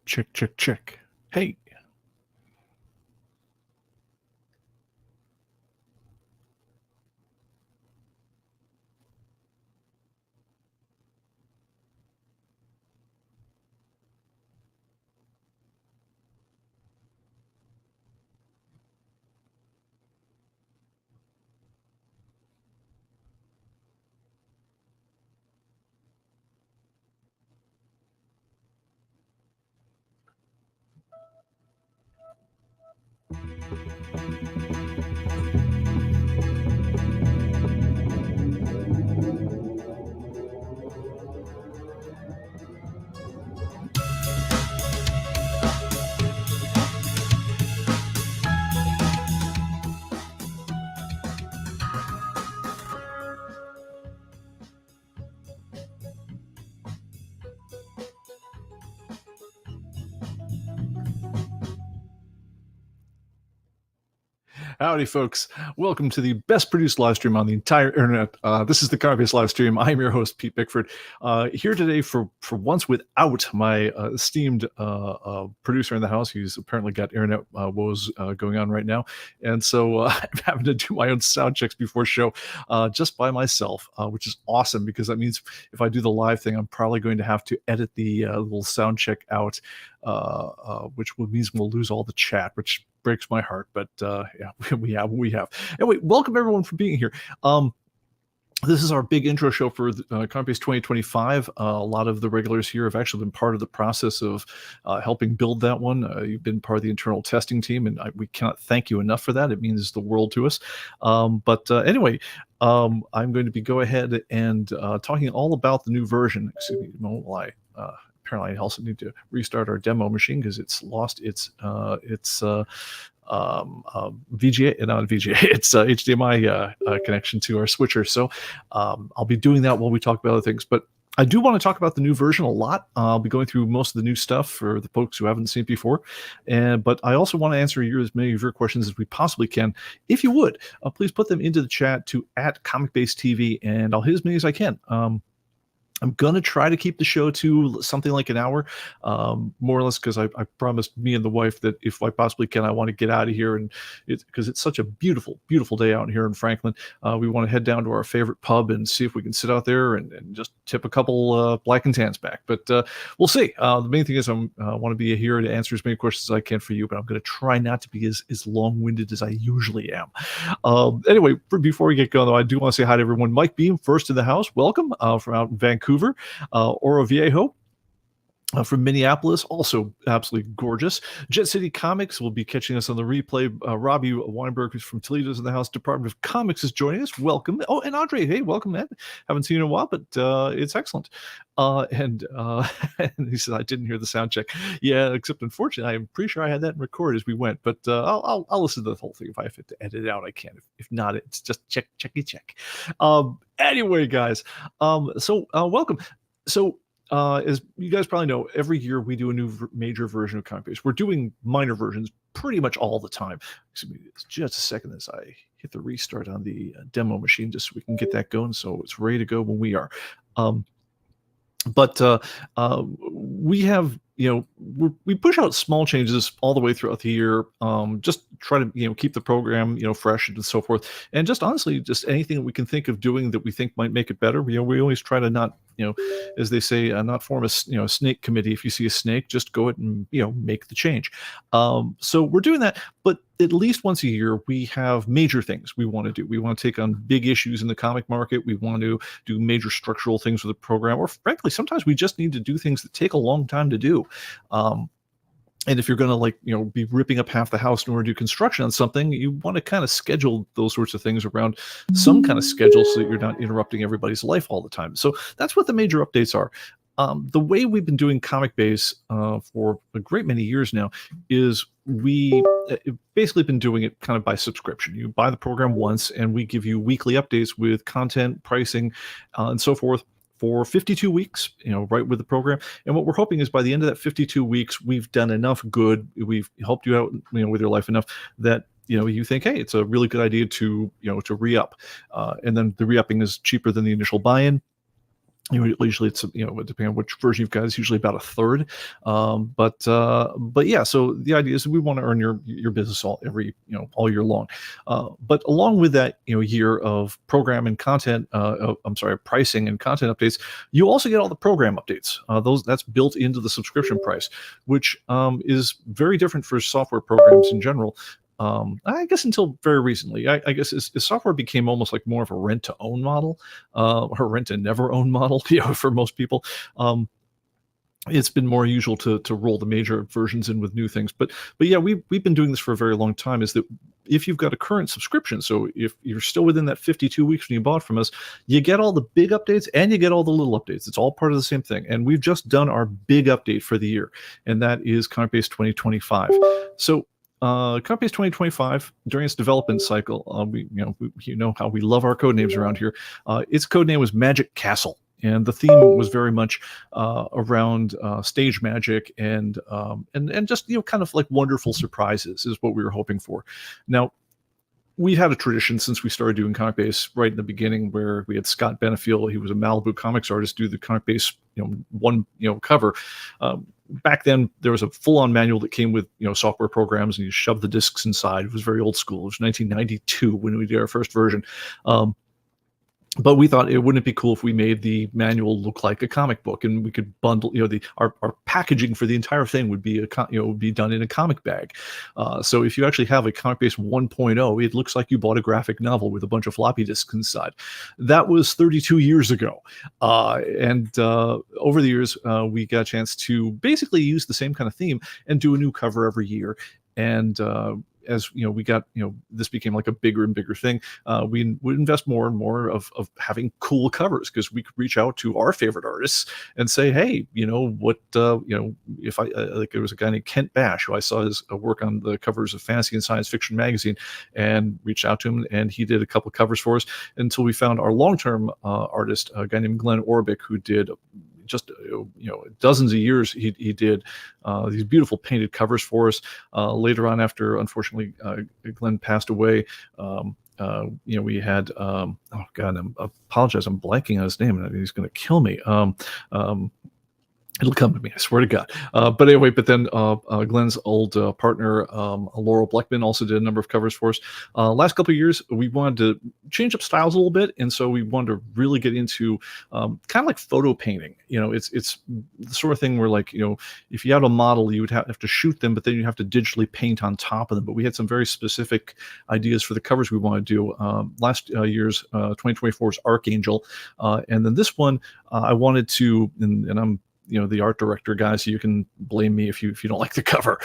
Check, check, check. Hey. Howdy, folks. Welcome to the best produced live stream on the entire internet. This is the ComicBase live stream. I'm your host, Pete Bickford, here today for once without my esteemed producer in the house. He's apparently got internet woes going on right now. And so I'm having to do my own sound checks before show just by myself, which is awesome because that means if I do the live thing, I'm probably going to have to edit the little sound check out, which means we'll lose all the chat, which breaks my heart, but yeah, we have. Anyway, welcome everyone for being here. This is our big intro show for ComicBase 2025. A lot of the regulars here have actually been part of the process of helping build that one. You've been part of the internal testing team, and we cannot thank you enough for that. It means the world to us. Anyway, I'm going to be go ahead and talking all about the new version. Excuse me, apparently I also need to restart our demo machine because it's lost its VGA, not VGA, it's HDMI connection to our switcher. So I'll be doing that while we talk about other things. But I do want to talk about the new version a lot. I'll be going through most of the new stuff for the folks who haven't seen it before. But I also want to answer as many of your questions as we possibly can. If you would, please put them into the chat to @ComicBase TV, and I'll hit as many as I can. I'm going to try to keep the show to something like an hour, more or less, because I promised me and the wife that if I possibly can, I want to get out of here. And because it's such a beautiful, beautiful day out here in Franklin. We want to head down to our favorite pub and see if we can sit out there and just tip a couple black and tans back. But we'll see. The main thing is I want to be here to answer as many questions as I can for you, but I'm going to try not to be as long-winded as I usually am. Anyway, before we get going, though, I do want to say hi to everyone. Mike Beam, first in the house. Welcome from out in Vancouver. Oro Viejo from Minneapolis, also absolutely gorgeous. Jet City Comics will be catching us on the replay. Robbie Weinberg, who's from Toledo, is in the house. Department of Comics is joining us. Welcome. Oh, and Andre, hey, welcome, man. Haven't seen you in a while, but it's excellent. And he said, I didn't hear the sound check. Yeah, except unfortunately, I'm pretty sure I had that in record as we went, but I'll listen to the whole thing. If I have to edit it out, I can. If not, it's just check. Anyway, guys, so welcome. So as you guys probably know, every year we do a new major version of ComicBase. We're doing minor versions pretty much all the time. Excuse me, just a second as I hit the restart on the demo machine, just so we can get that going, so it's ready to go when we are. We have, we push out small changes all the way throughout the year. Just try to, keep the program, fresh and so forth. And just honestly, just anything that we can think of doing that we think might make it better. We always try to not, as they say, not form a, snake committee. If you see a snake, just go ahead and, make the change. So we're doing that, but at least once a year, we have major things we want to do. We want to take on big issues in the comic market. We want to do major structural things with the program, or frankly, sometimes we just need to do things that take a long time to do. And if you're going to be ripping up half the house in order to do construction on something, you want to kind of schedule those sorts of things around some kind of schedule so that you're not interrupting everybody's life all the time. So that's what the major updates are. The way we've been doing ComicBase for a great many years now is we basically been doing it kind of by subscription. You buy the program once and we give you weekly updates with content, pricing, and so forth for 52 weeks, right with the program. And what we're hoping is by the end of that 52 weeks, we've done enough good, we've helped you out, with your life enough that you think, hey, it's a really good idea to re-up. And then the re-upping is cheaper than the initial buy-in. Usually it's, depending on which version you've got, it's usually about a third. But yeah, so the idea is we want to earn your business all year long. But along with that, year of program and content, I'm sorry, pricing and content updates, you also get all the program updates. That's built into the subscription price, which is very different for software programs in general. I guess until very recently, I guess as software became almost like more of a rent to own model, or rent and never own model, for most people. It's been more usual to roll the major versions in with new things. But yeah, we've been doing this for a very long time. Is that if you've got a current subscription, so if you're still within that 52 weeks when you bought from us, you get all the big updates and you get all the little updates. It's all part of the same thing. And we've just done our big update for the year, and that is ComicBase 2025. So ComicBase 2025, during its development cycle, you know how we love our code names around here. Its code name was Magic Castle, and the theme was very much around stage magic and just kind of like wonderful surprises is what we were hoping for. Now, we had a tradition since we started doing ComicBase right in the beginning, where we had Scott Benefiel. He was a Malibu comics artist, do the ComicBase one cover. Back then there was a full-on manual that came with software programs, and you shoved the discs inside. It was very old school. It was 1992 when we did our first version. But we thought, wouldn't it be cool if we made the manual look like a comic book, and we could bundle, our packaging for the entire thing would be would be done in a comic bag. So if you actually have a ComicBase 1.0, it looks like you bought a graphic novel with a bunch of floppy disks inside. That was 32 years ago, and over the years we got a chance to basically use the same kind of theme and do a new cover every year. And as we got, this became like a bigger and bigger thing. We would invest more and more of having cool covers, because we could reach out to our favorite artists and say, hey, if I like, there was a guy named Kent Bash who I saw his work on the covers of Fantasy and Science Fiction magazine, and reached out to him, and he did a couple covers for us until we found our long-term artist, a guy named Glenn Orbick, who did just dozens of years. He did these beautiful painted covers for us. Later on, after unfortunately Glenn passed away, we had oh god, I apologize, I'm blanking on his name, and he's going to kill me. It'll come to me, I swear to God. But anyway, then Glenn's old partner, Laurel Bleckman, also did a number of covers for us. Last couple of years, we wanted to change up styles a little bit, and so we wanted to really get into kind of like photo painting. It's the sort of thing where, like, if you had a model, you would have to shoot them, but then you have to digitally paint on top of them. But we had some very specific ideas for the covers we want to do. Last year's 2024's Archangel, and then this one I wanted to, and I'm the art director guy, so you can blame me if you don't like the cover.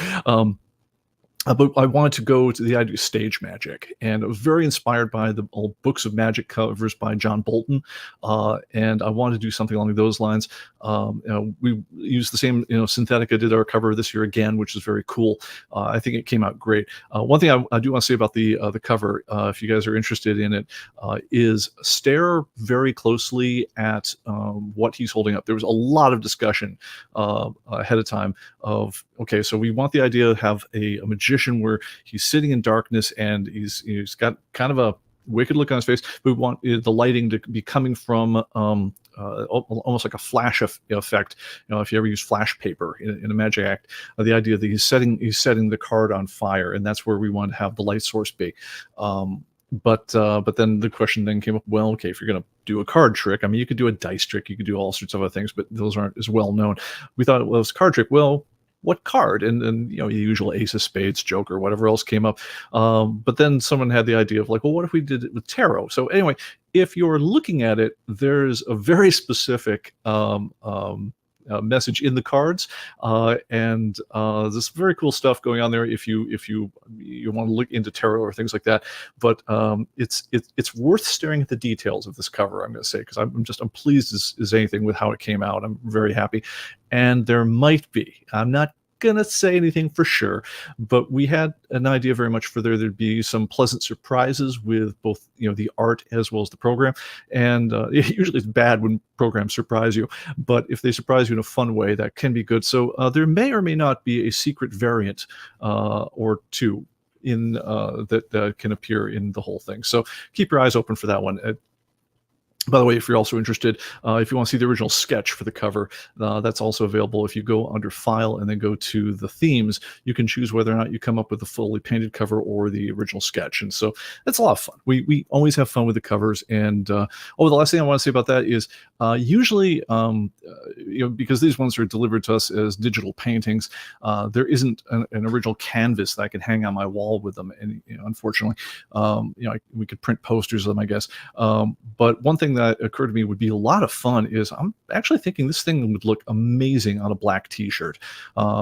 But I wanted to go to the idea of stage magic, and it was very inspired by the old books of magic covers by John Bolton, and I wanted to do something along those lines. We used the same, Synthetica did our cover this year again, which is very cool. I think it came out great. One thing I do want to say about the cover, if you guys are interested in it, is stare very closely at what he's holding up. There was a lot of discussion ahead of time of, okay, so we want the idea to have a magician where he's sitting in darkness, and he's got kind of a wicked look on his face. We want the lighting to be coming from almost like a flash effect. If you ever use flash paper in a magic act, the idea that he's setting the card on fire, and that's where we want to have the light source be. But then the question then came up, well, okay, if you're going to do a card trick, I mean, you could do a dice trick, you could do all sorts of other things, but those aren't as well known. We thought, well, it was a card trick. Well, what card? And the usual ace of spades, joker, whatever else came up. But then someone had the idea of, like, well, what if we did it with tarot? So anyway, if you're looking at it, there's a very specific message in the cards, and this very cool stuff going on there if you want to look into tarot or things like that. But it's worth staring at the details of this cover, I'm going to say, because I'm pleased as anything with how it came out. I'm very happy. And there might be, I'm not gonna say anything for sure, but we had an idea very much for there'd be some pleasant surprises with both the art as well as the program. And usually it's bad when programs surprise you, but if they surprise you in a fun way, that can be good. So there may or may not be a secret variant or two in that can appear in the whole thing, so keep your eyes open for that one. By the way, if you're also interested, if you want to see the original sketch for the cover, that's also available. If you go under File and then go to the themes, you can choose whether or not you come up with a fully painted cover or the original sketch. And so that's a lot of fun. We always have fun with the covers. And the last thing I want to say about that is usually, because these ones are delivered to us as digital paintings, there isn't an original canvas that I can hang on my wall with them. And unfortunately, we could print posters of them, I guess. But one thing that occurred to me would be a lot of fun is I'm actually thinking this thing would look amazing on a black t-shirt.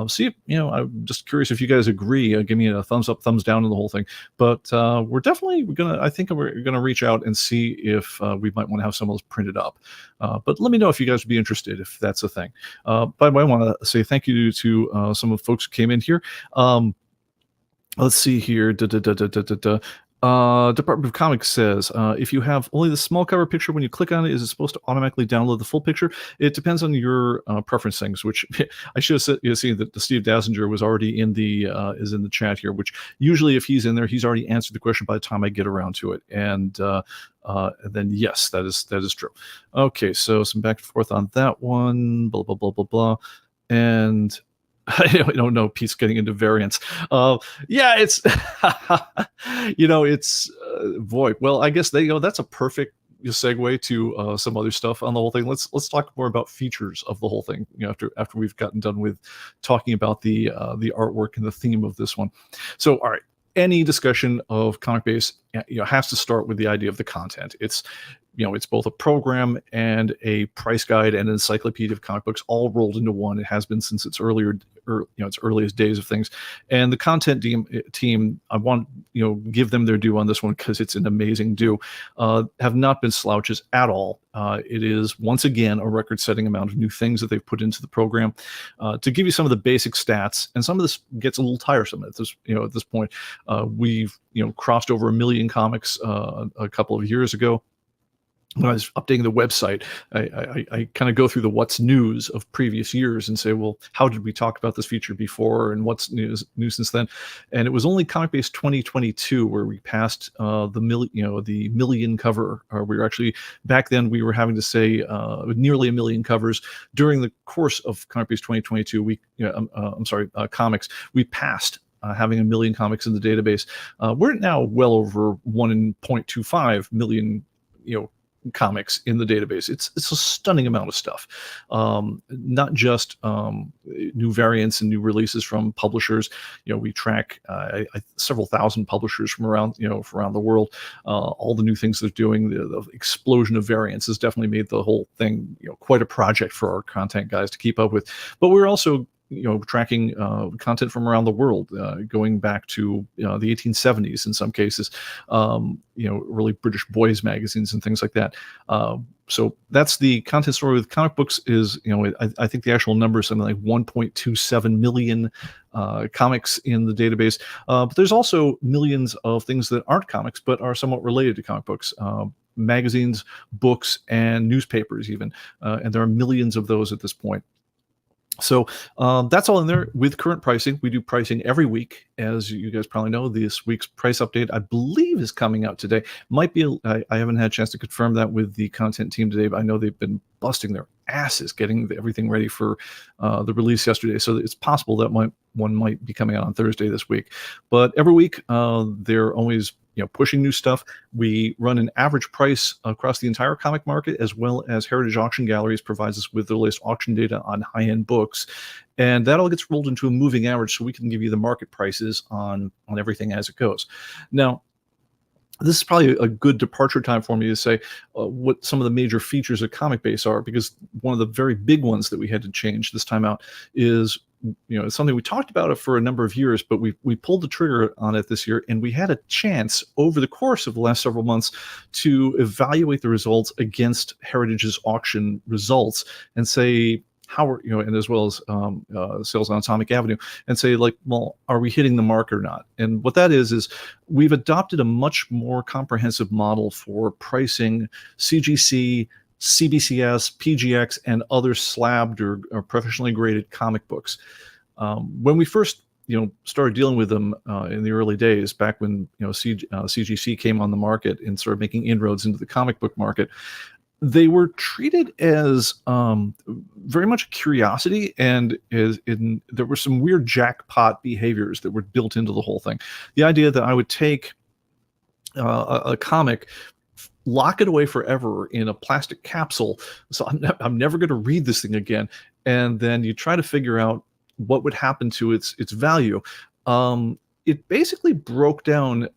See, I'm just curious if you guys agree. Give me a thumbs up, thumbs down on the whole thing. But we're gonna reach out and see if we might want to have some of those printed up. But let me know if you guys would be interested, if that's a thing. By the way, I want to say thank you to some of the folks who came in here. Let's see here. Department of Comics says, if you have only the small cover picture, when you click on it, is it supposed to automatically download the full picture? It depends on your preference things, which I should have seen that the Steve Dassinger was already in the chat here, which usually if he's in there, he's already answered the question by the time I get around to it. And then yes, that is true. Okay, so some back and forth on that one, blah, blah, blah, blah, blah. And I don't know. Pete's getting into variants. Yeah, it's it's boy. Well, I guess that's a perfect segue to some other stuff on the whole thing. Let's talk more about features of the whole thing. After we've gotten done with talking about the artwork and the theme of this one. So, all right. Any discussion of ComicBase, has to start with the idea of the content. It's both a program and a price guide and an encyclopedia of comic books all rolled into one. It has been since its earliest days of things. And the content team, I want give them their due on this one because it's an amazing do. Have not been slouches at all. It is once again a record-setting amount of new things that they've put into the program. To give you some of the basic stats, and some of this gets a little tiresome at this point. We've crossed over 1 million comics a couple of years ago. When I was updating the website, I kind of go through the what's news of previous years and say, well, how did we talk about this feature before and what's new since then? And it was only ComicBase 2022 where we passed the million cover. We were actually, back then we were having to say nearly 1 million covers. During the course of ComicBase 2022, comics, we passed having 1 million comics in the database. We're now well over 1.25 million, comics in the database. It's a stunning amount of stuff. Not just new variants and new releases from publishers. We track several thousand publishers from around the world. All the new things they're doing. The explosion of variants has definitely made the whole thing quite a project for our content guys to keep up with. But we're also tracking content from around the world, going back to the 1870s in some cases, early British boys magazines and things like that. So that's the content story with comic books. Is I think the actual number is something like 1.27 million comics in the database. But there's also millions of things that aren't comics but are somewhat related to comic books. Magazines, books, and newspapers even, and there are millions of those at this point. So that's all in there with current pricing. We do pricing every week. As you guys probably know, this week's price update, I believe, is coming out today. Might be, I haven't had a chance to confirm that with the content team today, but I know they've been busting their asses getting everything ready for the release yesterday. So it's possible that one might be coming out on Thursday this week. But every week, they're always pushing new stuff. We run an average price across the entire comic market, as well as Heritage Auction Galleries provides us with the latest auction data on high-end books. And that all gets rolled into a moving average so we can give you the market prices on everything as it goes. Now, this is probably a good departure time for me to say what some of the major features of ComicBase are, because one of the very big ones that we had to change this time out is it's something we talked about it for a number of years, but we pulled the trigger on it this year, and we had a chance over the course of the last several months to evaluate the results against Heritage's auction results and say how we're, and as well as sales on Atomic Avenue, and say, like, well, are we hitting the mark or not? And what that is we've adopted a much more comprehensive model for pricing CGC, CBCS, PGX, and other slabbed or professionally graded comic books. When we first started dealing with them in the early days, back when CGC came on the market and started making inroads into the comic book market, They were treated as very much a curiosity, and there were some weird jackpot behaviors that were built into the whole thing. The idea that I would take a comic, lock it away forever in a plastic capsule, so I'm never going to read this thing again, and then you try to figure out what would happen to its value. It basically broke down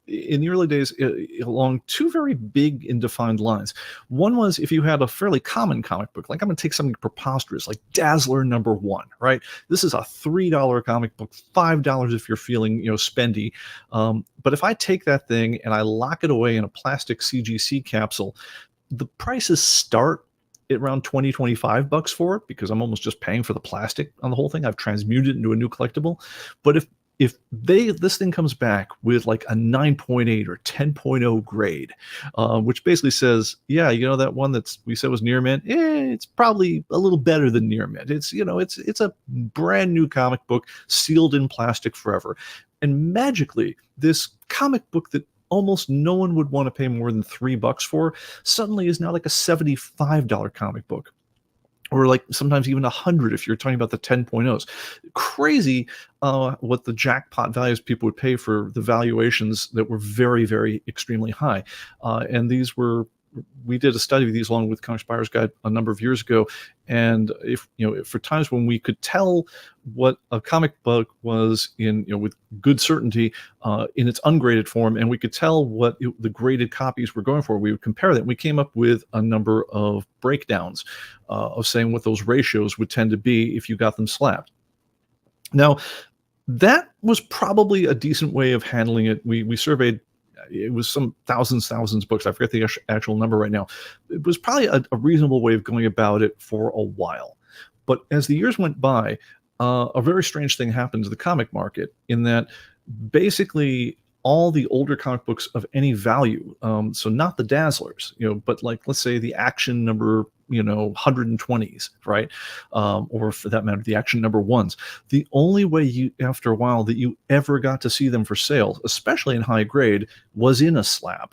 in the early days along two very big and defined lines. One was if you had a fairly common comic book, like I'm going to take something preposterous, like Dazzler #1, right? This is a $3 comic book, $5 if you're feeling, spendy. But if I take that thing and I lock it away in a plastic CGC capsule, the prices start at around 20-25 bucks for it, because I'm almost just paying for the plastic on the whole thing. I've transmuted it into a new collectible. But if this thing comes back with like a 9.8 or 10.0 grade, which basically says, yeah, that one that's we said was near mint, it's probably a little better than near mint. It's a brand new comic book sealed in plastic forever. And magically, this comic book that almost no one would want to pay more than $3 for suddenly is now like a $75 comic book, or like sometimes even 100 if you're talking about the 10.0s. Crazy what the jackpot values people would pay for the valuations that were very, very extremely high. And we did a study of these along with Comics Buyer's Guide a number of years ago. And if for times when we could tell what a comic book was with good certainty in its ungraded form, and we could tell what the graded copies were going for, we would compare that. We came up with a number of breakdowns of saying what those ratios would tend to be if you got them slabbed. Now, that was probably a decent way of handling it. We surveyed, it was some thousands of books. I forget the actual number right now. It was probably a reasonable way of going about it for a while. But as the years went by, a very strange thing happened to the comic market, in that basically all the older comic books of any value, so not the Dazzlers, but like, let's say the Action number 120s, right? Or for that matter, the Action #1s. The only way after a while, that you ever got to see them for sale, especially in high grade, was in a slab.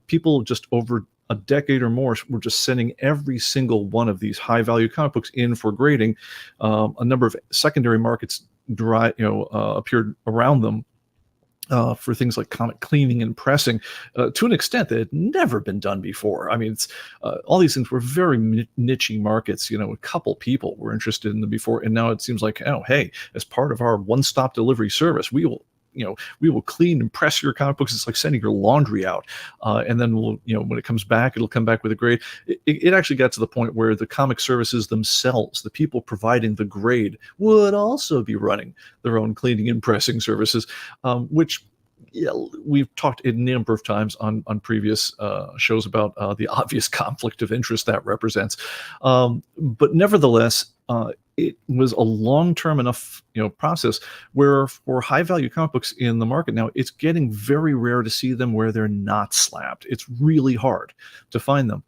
People just over a decade or more were just sending every single one of these high value comic books in for grading. A number of secondary markets appeared around them, for things like comic cleaning and pressing, to an extent that had never been done before. I mean, all these things were very niche markets. A couple people were interested in them before, and now it seems like, oh, hey, as part of our one-stop delivery service, we will clean and press your comic books. It's like sending your laundry out, and then when it comes back, it'll come back with a grade. It actually got to the point where the comic services themselves, the people providing the grade, would also be running their own cleaning and pressing services, which we've talked a number of times on previous shows about the obvious conflict of interest that represents. But nevertheless, it was a long-term enough process where, for high-value comic books in the market now, it's getting very rare to see them where they're not slabbed. It's really hard to find them.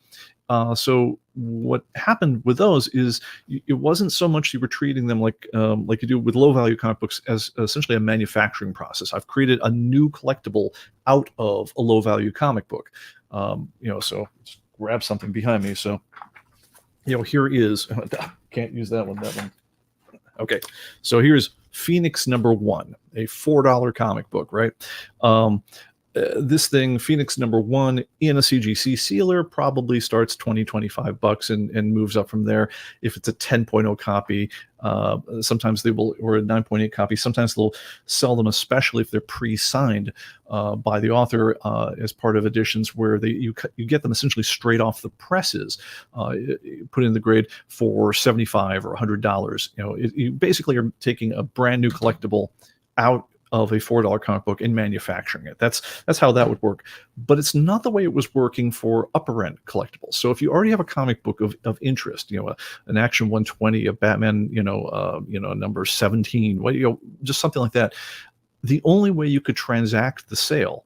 So what happened with those is it wasn't so much you were treating them like you do with low-value comic books as essentially a manufacturing process. I've created a new collectible out of a low-value comic book. So just grab something behind me. So here is can't use that one. Okay, so here's Phoenix #1, a $4 comic book, right? This thing, Phoenix #1 in a CGC sealer, probably starts 20-25 bucks and moves up from there. If it's a 10.0 copy, sometimes they will, or a 9.8 copy, sometimes they'll sell them, especially if they're pre-signed by the author as part of editions where you get them essentially straight off the presses, put in the grade for $75 or $100. You basically are taking a brand new collectible out of a $4 comic book and manufacturing it. That's how that would work. But it's not the way it was working for upper end collectibles. So if you already have a comic book of interest, an Action 120, a Batman, number 17, just something like that, the only way you could transact the sale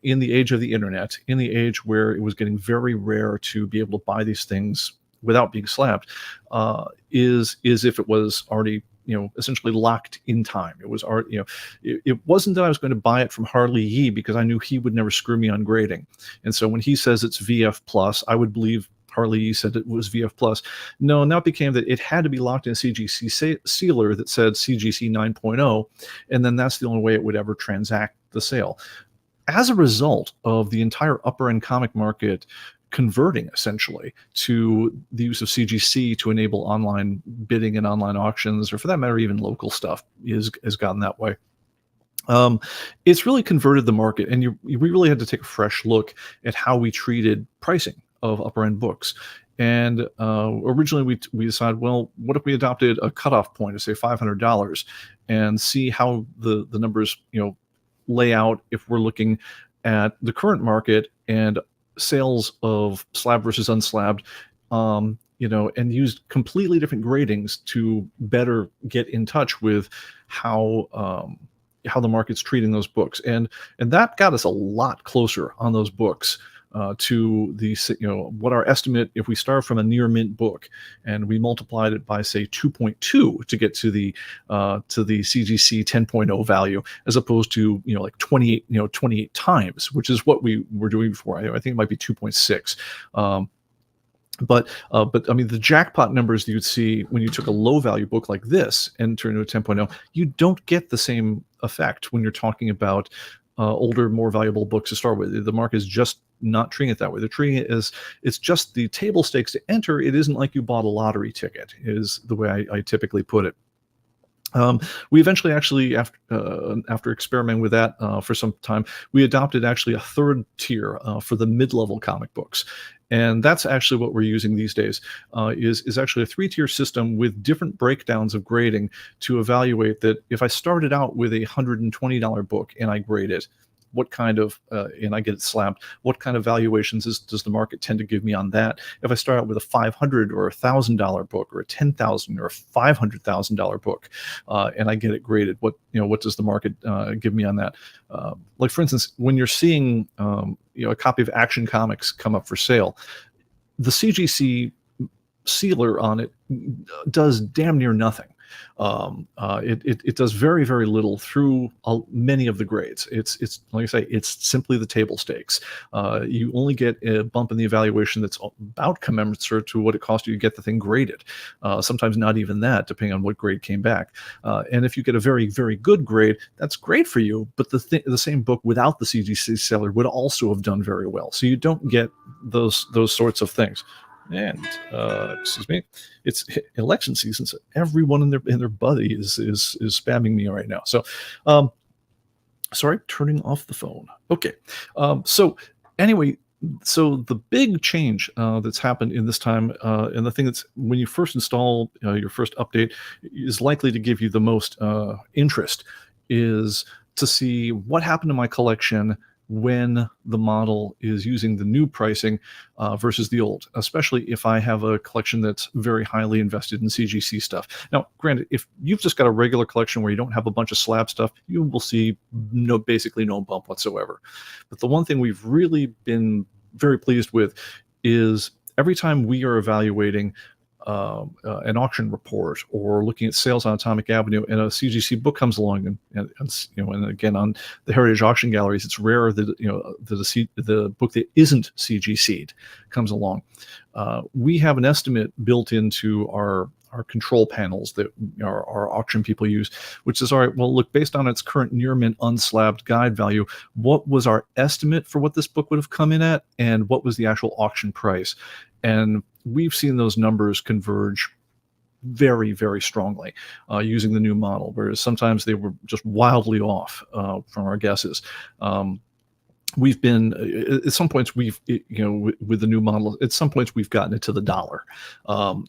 in the age of the internet, in the age where it was getting very rare to be able to buy these things without being slapped, is if it was already essentially locked in time. It was art, it wasn't that I was going to buy it from Harley Yee because I knew he would never screw me on grading. And so when he says it's VF plus, I would believe Harley Yee said it was VF plus. No, now it became that it had to be locked in a CGC sealer that said CGC 9.0, and then that's the only way it would ever transact the sale. As a result of the entire upper end comic market converting essentially to the use of CGC to enable online bidding and online auctions, or for that matter, even local stuff, has gotten that way. It's really converted the market, and we really had to take a fresh look at how we treated pricing of upper end books. And originally we decided, well, what if we adopted a cutoff point of say $500 and see how the numbers lay out if we're looking at the current market and sales of slab versus unslabbed, and used completely different gradings to better get in touch with how the market's treating those books, and that got us a lot closer on those books to the what our estimate, if we start from a near mint book and we multiplied it by say 2.2 to get to the CGC 10.0 value, as opposed to like 28 times, which is what we were doing before. I think it might be 2.6. But I mean, the jackpot numbers that you'd see when you took a low value book like this and turned it into a 10.0, you don't get the same effect when you're talking about older, more valuable books to start with. The market is just not treating it that way. They're treating it as it's just the table stakes to enter. It isn't like you bought a lottery ticket, is the way I typically put it. We eventually actually, after experimenting with that for some time, we adopted actually a third tier for the mid-level comic books. And that's actually what we're using these days, is actually a 3-tier system with different breakdowns of grading to evaluate that if I started out with a $120 book and I grade it, what kind of, and I get it slabbed, what kind of valuations does the market tend to give me on that? If I start out with a $500 or $1,000 book, or a $10,000 or a $500,000 book, and I get it graded, what does the market give me on that? Like for instance, when you're seeing a copy of Action Comics come up for sale, the CGC sealer on it does damn near nothing. It does very, very little through many of the grades. It's like I say, it's simply the table stakes. You only get a bump in the evaluation that's about commensurate to what it cost you to get the thing graded. Sometimes not even that, depending on what grade came back. And if you get a very, very good grade, that's great for you. But the same book without the CGC seller would also have done very well. So you don't get those sorts of things. And excuse me, it's election season, so everyone in their buddy is spamming me right now. So sorry, turning off the phone. Okay. So anyway, so the big change that's happened in this time, and the thing that's when you first install your first update is likely to give you the most interest, is to see what happened to my collection when the model is using the new pricing versus the old, especially if I have a collection that's very highly invested in CGC stuff. Now, granted, if you've just got a regular collection where you don't have a bunch of slab stuff, you will see basically no bump whatsoever. But the one thing we've really been very pleased with is every time we are evaluating an auction report or looking at sales on Atomic Avenue, and a CGC book comes along, and again on the Heritage Auction Galleries, it's rare that the book that isn't CGC'd comes along. We have an estimate built into our control panels that our auction people use, which is, all right, well, look, based on its current near mint unslabbed guide value, what was our estimate for what this book would have come in at, and what was the actual auction price? And we've seen those numbers converge very, very strongly using the new model, whereas sometimes they were just wildly off from our guesses. We've been at some points with the new model, at some points we've gotten it to the dollar. And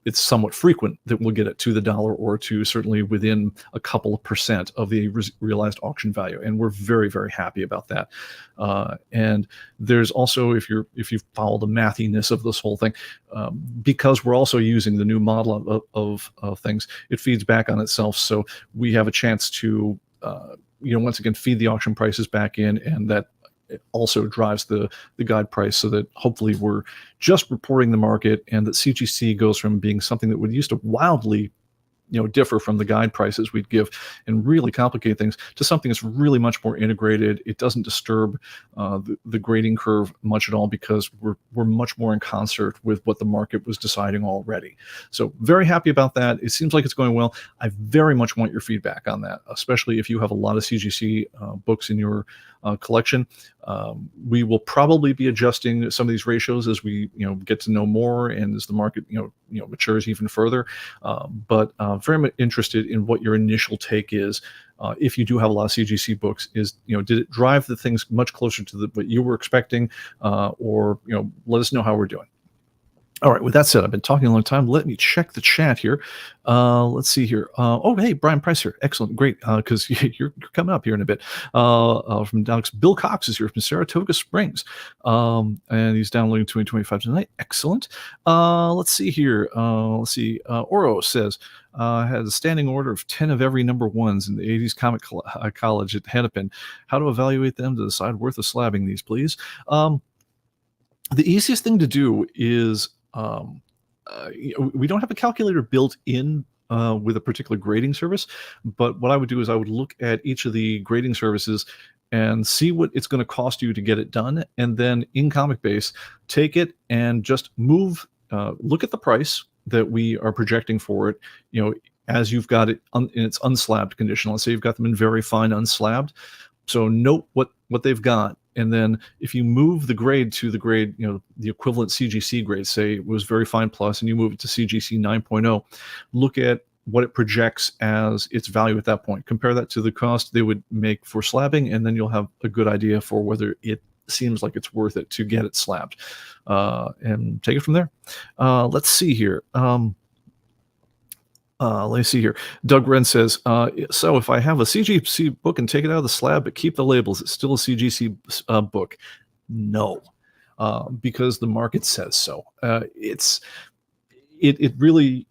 it's somewhat frequent that we'll get it to the dollar, or to certainly within a couple of percent of the realized auction value, and we're very, very happy about that. And there's also, if you follow the mathiness of this whole thing, because we're also using the new model of things, it feeds back on itself. So we have a chance to once again feed the auction prices back in, and that it also drives the guide price, so that hopefully we're just reporting the market, and that CGC goes from being something that would used to wildly differ from the guide prices we'd give and really complicate things to something that's really much more integrated. It doesn't disturb the grading curve much at all because we're much more in concert with what the market was deciding already. So very happy about that. It seems like it's going well. I very much want your feedback on that, especially if you have a lot of CGC books in your collection. We will probably be adjusting some of these ratios as we get to know more and as the market matures even further. But very much interested in what your initial take is. If you do have a lot of CGC books, did it drive the things much closer to what you were expecting, or let us know how we're doing. All right, with that said, I've been talking a long time. Let me check the chat here. Let's see here. Oh, hey, Brian Price here. Excellent. Great, because you're coming up here in a bit. From Alex, Bill Cox is here from Saratoga Springs, and he's downloading 2025 tonight. Excellent. Let's see here. Let's see. Oro says, had a standing order of 10 of every number ones in the 80s comic college at Hennepin. How to evaluate them to decide worth of slabbing these, please? The easiest thing to do is we don't have a calculator built in with a particular grading service, but what I would do is I would look at each of the grading services and see what it's going to cost you to get it done, and then in ComicBase, take it and just move, look at the price that we are projecting for it, as you've got it in its unslabbed condition. Let's say you've got them in very fine unslabbed. So note what they've got, and then if you move the grade to the grade, the equivalent CGC grade, say it was very fine plus, and you move it to CGC 9.0, look at what it projects as its value at that point. Compare that to the cost they would make for slabbing, and then you'll have a good idea for whether it seems like it's worth it to get it slabbed, and take it from there. Let's see here. Let's see here. Doug Wren says, so if I have a CGC book and take it out of the slab but keep the labels, it's still a CGC book? No, because the market says so. It really,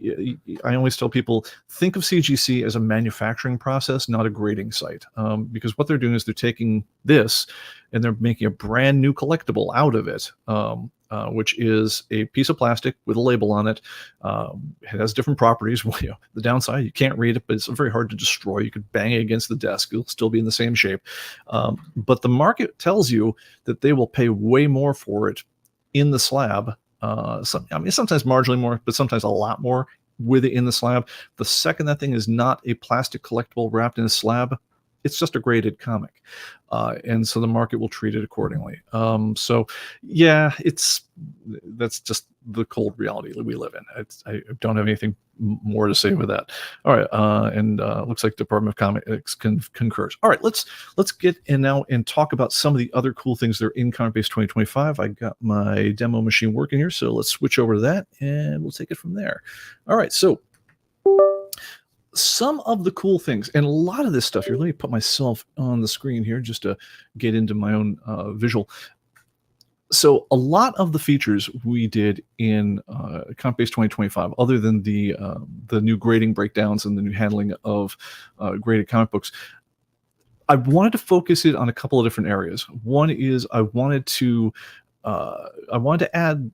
I always tell people, think of CGC as a manufacturing process, not a grading site, because what they're doing is they're taking this and they're making a brand new collectible out of it, which is a piece of plastic with a label on it. It has different properties. Well, the downside, you can't read it, but it's very hard to destroy. You could bang it against the desk. It'll still be in the same shape. But the market tells you that they will pay way more for it in the slab. Sometimes marginally more, but sometimes a lot more with it in the slab. The second that thing is not a plastic collectible wrapped in a slab, it's just a graded comic. And so the market will treat it accordingly. So yeah, that's just the cold reality that we live in. I don't have anything more to say with that. All right, and looks like Department of Comics concurs. All right, let's get in now and talk about some of the other cool things that are in ComicBase 2025. I got my demo machine working here, so let's switch over to that and we'll take it from there. All right, so some of the cool things, and a lot of this stuff here, let me put myself on the screen here just to get into my own visual. So a lot of the features we did in ComicBase 2025, other than the new grading breakdowns and the new handling of graded comic books, I wanted to focus it on a couple of different areas. One is I wanted to add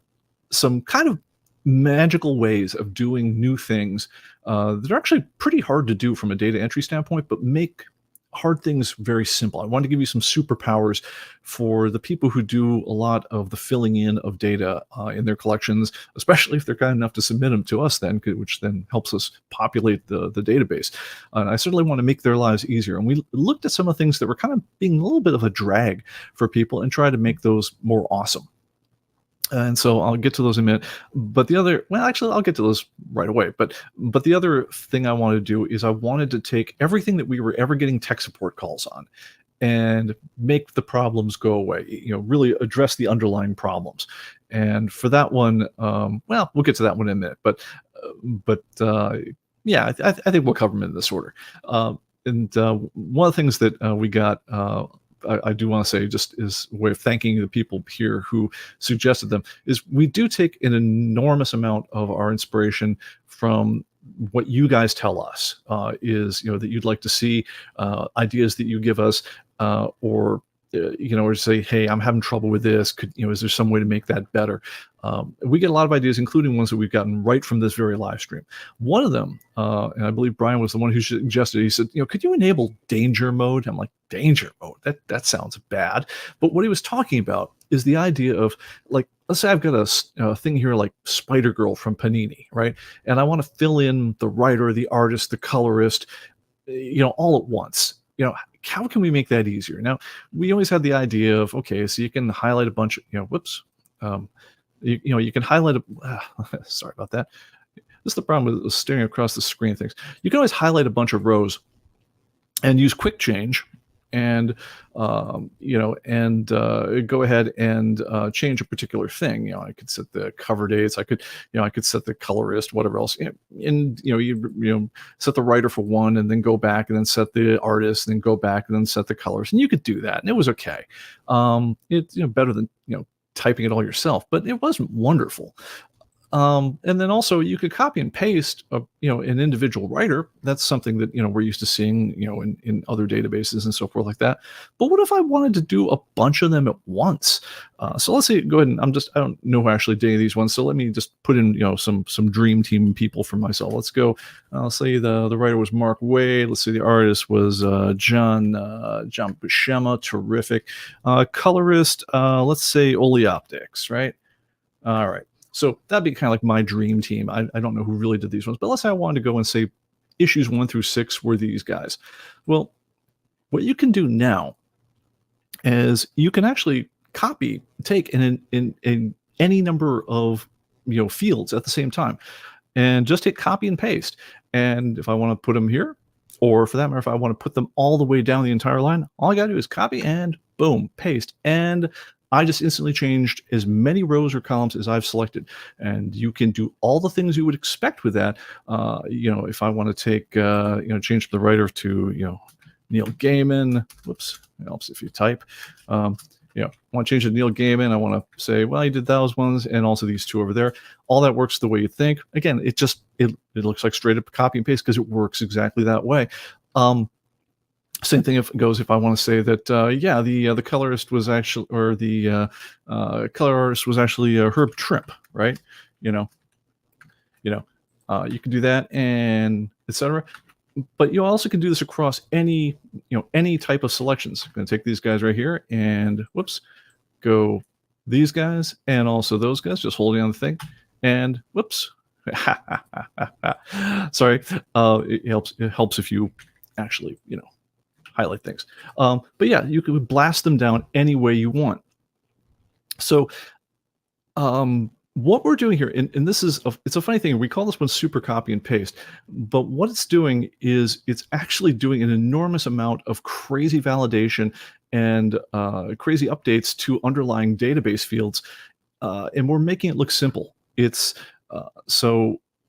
some kind of magical ways of doing new things that are actually pretty hard to do from a data entry standpoint, but make hard things very simple. I wanted to give you some superpowers for the people who do a lot of the filling in of data in their collections, especially if they're kind enough to submit them to us then, which then helps us populate the database. I certainly want to make their lives easier. And we looked at some of the things that were kind of being a little bit of a drag for people and try to make those more awesome. And so I'll get to those in a minute. But the other, well, actually, I'll get to those right away. But the other thing I wanted to do is I wanted to take everything that we were ever getting tech support calls on and make the problems go away, really address the underlying problems. And for that one, well, we'll get to that one in a minute. But yeah, I think we'll cover them in this order. And one of the things that we got, I do want to say, just as a way of thanking the people here who suggested them, is we do take an enormous amount of our inspiration from what you guys tell us, is that you'd like to see, ideas that you give us, or or say, hey, I'm having trouble with this. Is there some way to make that better? We get a lot of ideas, including ones that we've gotten right from this very live stream. One of them, and I believe Brian was the one who suggested, he said, could you enable danger mode? I'm like, danger mode? That sounds bad. But what he was talking about is the idea of, like, let's say I've got a thing here like Spider-Girl from Panini, right? And I want to fill in the writer, the artist, the colorist, all at once. How can we make that easier? Now, we always had the idea of, okay, so you can highlight a bunch of, whoops, you can highlight sorry about that. This is the problem with staring across the screen things. You can always highlight a bunch of rows and use quick change and go ahead and change a particular thing. I could set the cover dates. I could set the colorist, whatever else. And you set the writer for one, and then go back and then set the artist, and then go back and then set the colors. And you could do that, and it was okay. It's better than typing it all yourself, but it wasn't wonderful. And then also you could copy and paste, an individual writer. That's something that, we're used to seeing, in other databases and so forth like that. But what if I wanted to do a bunch of them at once? So let's say, go ahead and I don't know who actually did any of these ones. So let me just put in, some dream team people for myself. Let's go. I'll say the writer was Mark Wade. Let's say the artist was John Buscema. Terrific. Colorist, let's say Oleoptics, right? All right. So that'd be kind of like my dream team. I don't know who really did these ones, but let's say I wanted to go and say issues 1 through 6 were these guys. Well, what you can do now is you can actually take in any number of fields at the same time, and just hit copy and paste. And if I want to put them here, or for that matter, if I want to put them all the way down the entire line, all I got to do is copy and boom, paste. And I just instantly changed as many rows or columns as I've selected. And you can do all the things you would expect with that. If I want to take, change the writer to, Neil Gaiman. Whoops, it helps if you type. I want to change to Neil Gaiman. I want to say, well, he did those ones and also these two over there. All that works the way you think. Again, it looks like straight up copy and paste because it works exactly that way. Same thing if I want to say that, the colorist was actually, or the color artist was actually Herb Trimp, right? You can do that, and etc. But you also can do this across any type of selections. I'm going to take these guys right here and whoops, go these guys and also those guys, just holding on the thing, and whoops. Sorry. It helps if you actually, highlight things. But yeah, you could blast them down any way you want. So what we're doing here, and this is it's a funny thing, we call this one super copy and paste, but what it's doing is it's actually doing an enormous amount of crazy validation and crazy updates to underlying database fields, and we're making it look simple. This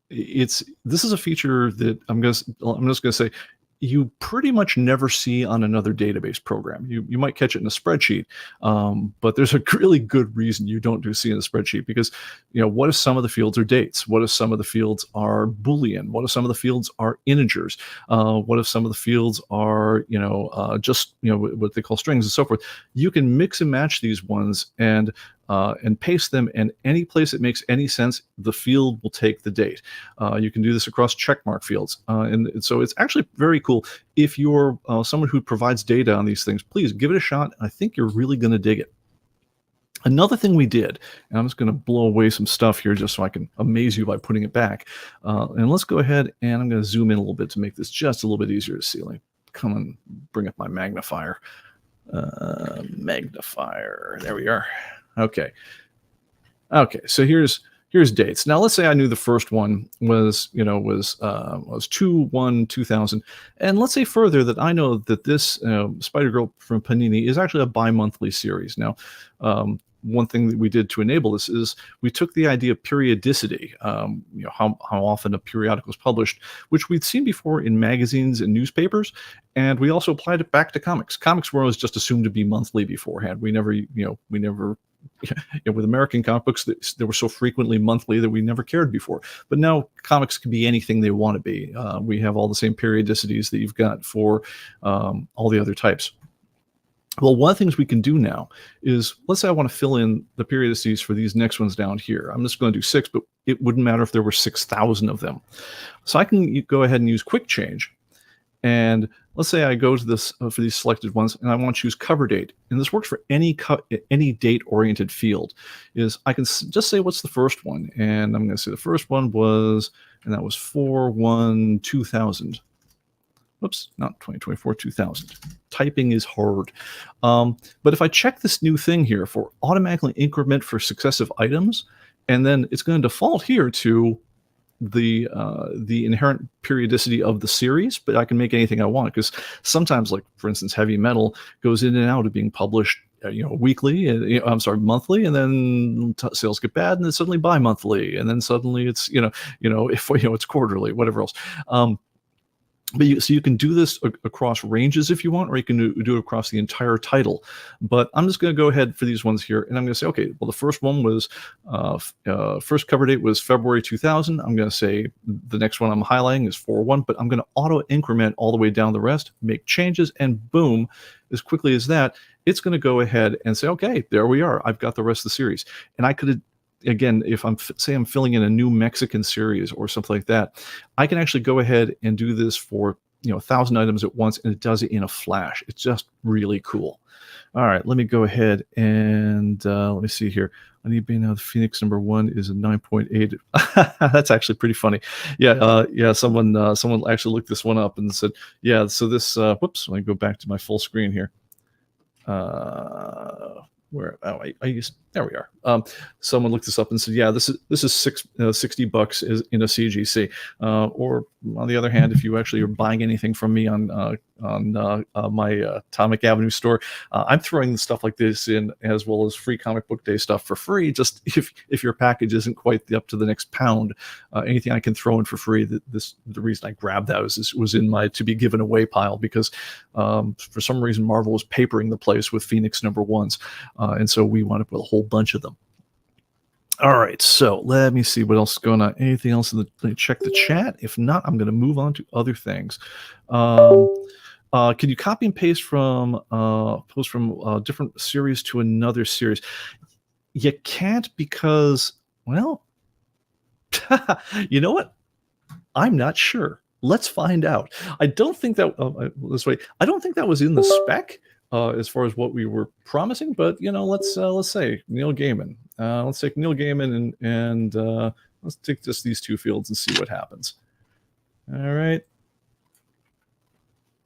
is a feature that I'm just gonna say you pretty much never see on another database program. You might catch it in a spreadsheet, but there's a really good reason you don't see in a spreadsheet, because what if some of the fields are dates? What if some of the fields are Boolean? What if some of the fields are integers? What if some of the fields are just what they call strings and so forth? You can mix and match these ones and paste them, and any place it makes any sense, the field will take the date. You can do this across checkmark fields. And so it's actually very cool. If you're someone who provides data on these things, please give it a shot. I think you're really going to dig it. Another thing we did, and I'm just going to blow away some stuff here just so I can amaze you by putting it back. And let's go ahead, and I'm going to zoom in a little bit to make this just a little bit easier to see. Let me come and bring up my magnifier. There we are. Okay. So here's dates. Now let's say I knew the first one was 2/1/2000, and let's say further that I know that this Spider-Girl from Panini is actually a bi-monthly series. Now, one thing that we did to enable this is we took the idea of periodicity, how often a periodical is published, which we'd seen before in magazines and newspapers, and we also applied it back to comics. Comics were always just assumed to be monthly beforehand. We never with American comic books, they were so frequently monthly that we never cared before. But now comics can be anything they want to be. We have all the same periodicities that you've got for all the other types. Well, one of the things we can do now is, let's say I want to fill in the periodicities for these next ones down here. I'm just going to do 6, but it wouldn't matter if there were 6,000 of them. So I can go ahead and use quick change. And let's say I go to this for these selected ones, and I want to choose cover date. And this works for any date-oriented field. Is I can just say what's the first one, and I'm going to say the first one was, and that was 4/1/2000. Whoops, not 2024, 2000. Typing is hard. But if I check this new thing here for automatically increment for successive items, and then it's going to default here to the inherent periodicity of the series, but I can make anything I want, because sometimes, like for instance, heavy metal goes in and out of being published, weekly. I'm sorry, monthly, and then sales get bad, and then suddenly bi-monthly, and then suddenly it's if it's quarterly, whatever else. But so you can do this across ranges if you want, or you can do it across the entire title. But I'm just going to go ahead for these ones here, and I'm going to say, okay, well, the first one was, first cover date was February 2000. I'm going to say the next one I'm highlighting is 4/1, but I'm going to auto increment all the way down the rest, make changes, and boom, as quickly as that, it's going to go ahead and say, okay, there we are. I've got the rest of the series. And I could, again, if I'm filling in a new Mexican series or something like that, I can actually go ahead and do this for 1,000 items at once, and it does it in a flash. It's just really cool. All right, let me go ahead and let me see here. I need to be now. The Phoenix #1 is a 9.8. That's actually pretty funny. Yeah, someone actually looked this one up and said, yeah. So this, whoops, let me go back to my full screen here. Where I used, there we are. Someone looked this up and said, yeah, this is $60 is in a CGC. Or on the other hand, if you actually are buying anything from me on my Atomic Avenue store, I'm throwing stuff like this in, as well as free Comic Book Day stuff for free. Just if your package isn't quite up to the next pound, anything I can throw in for free. The reason I grabbed that was in my to be given away pile, because for some reason Marvel was papering the place with Phoenix #1s, and so we wound up with a whole bunch of them. All right, so let me see what else is going on. Anything else? Let me check the chat. If not, I'm going to move on to other things. Can you copy and paste from post from different series to another series? You can't, because, well, you know what? I'm not sure. Let's find out. I don't think that this way. I don't think that was in the spec as far as what we were promising. But let's say Neil Gaiman. Let's take Neil Gaiman and let's take just these two fields and see what happens. All right.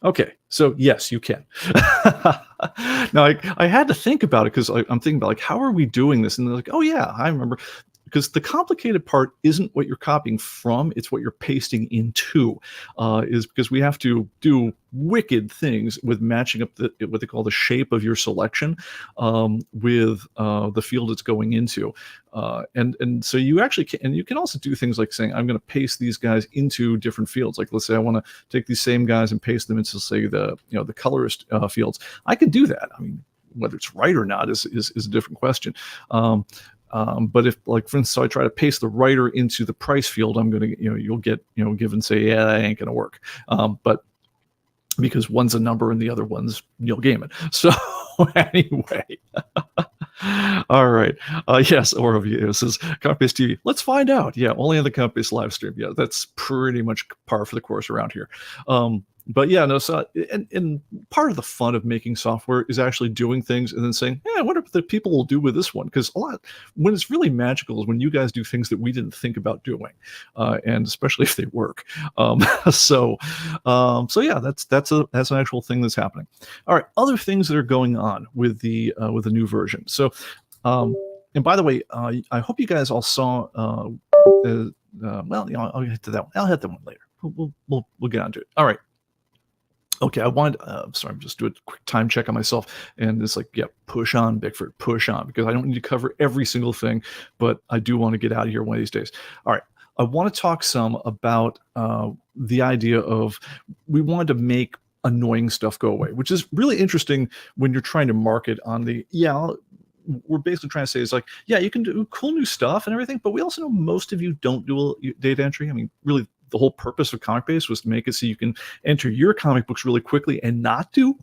Okay, so yes, you can. Now, I had to think about it, because I'm thinking about, like, how are we doing this? And they're like, oh yeah, I remember. Because the complicated part isn't what you're copying from, it's what you're pasting into. Is because we have to do wicked things with matching up what they call the shape of your selection with the field it's going into. And so you actually can, and you can also do things like saying, I'm going to paste these guys into different fields. Like, let's say I want to take these same guys and paste them into, say, the colorist fields. I can do that. I mean, whether it's right or not is a different question. But if, like, for instance, so I try to paste the writer into the price field, I'm going to, you'll get, given, say, yeah, that ain't going to work. But because one's a number and the other one's Neil Gaiman. So anyway, all right. Yes, Orovia says, ComicBase TV. Let's find out. Yeah, only on the ComicBase live stream. Yeah, that's pretty much par for the course around here. But yeah, no. So, and part of the fun of making software is actually doing things and then saying, yeah, what if the people will do with this one? Because when it's really magical is when you guys do things that we didn't think about doing, and especially if they work. So yeah, that's an actual thing that's happening. All right, other things that are going on with the new version. So, and by the way, I hope you guys all saw. Well, I'll get to that one. I'll hit that one later. We'll get onto it. All right. Okay, I wanted, sorry, I'm just doing a quick time check on myself, and it's like, yeah, push on, Bickford, push on, because I don't need to cover every single thing, but I do want to get out of here one of these days. All right, I want to talk some about the idea of, we wanted to make annoying stuff go away, which is really interesting when you're trying to market on the, we're basically trying to say, is like, yeah, you can do cool new stuff and everything, but we also know most of you don't do data entry. I mean, really, the whole purpose of ComicBase was to make it so you can enter your comic books really quickly and not do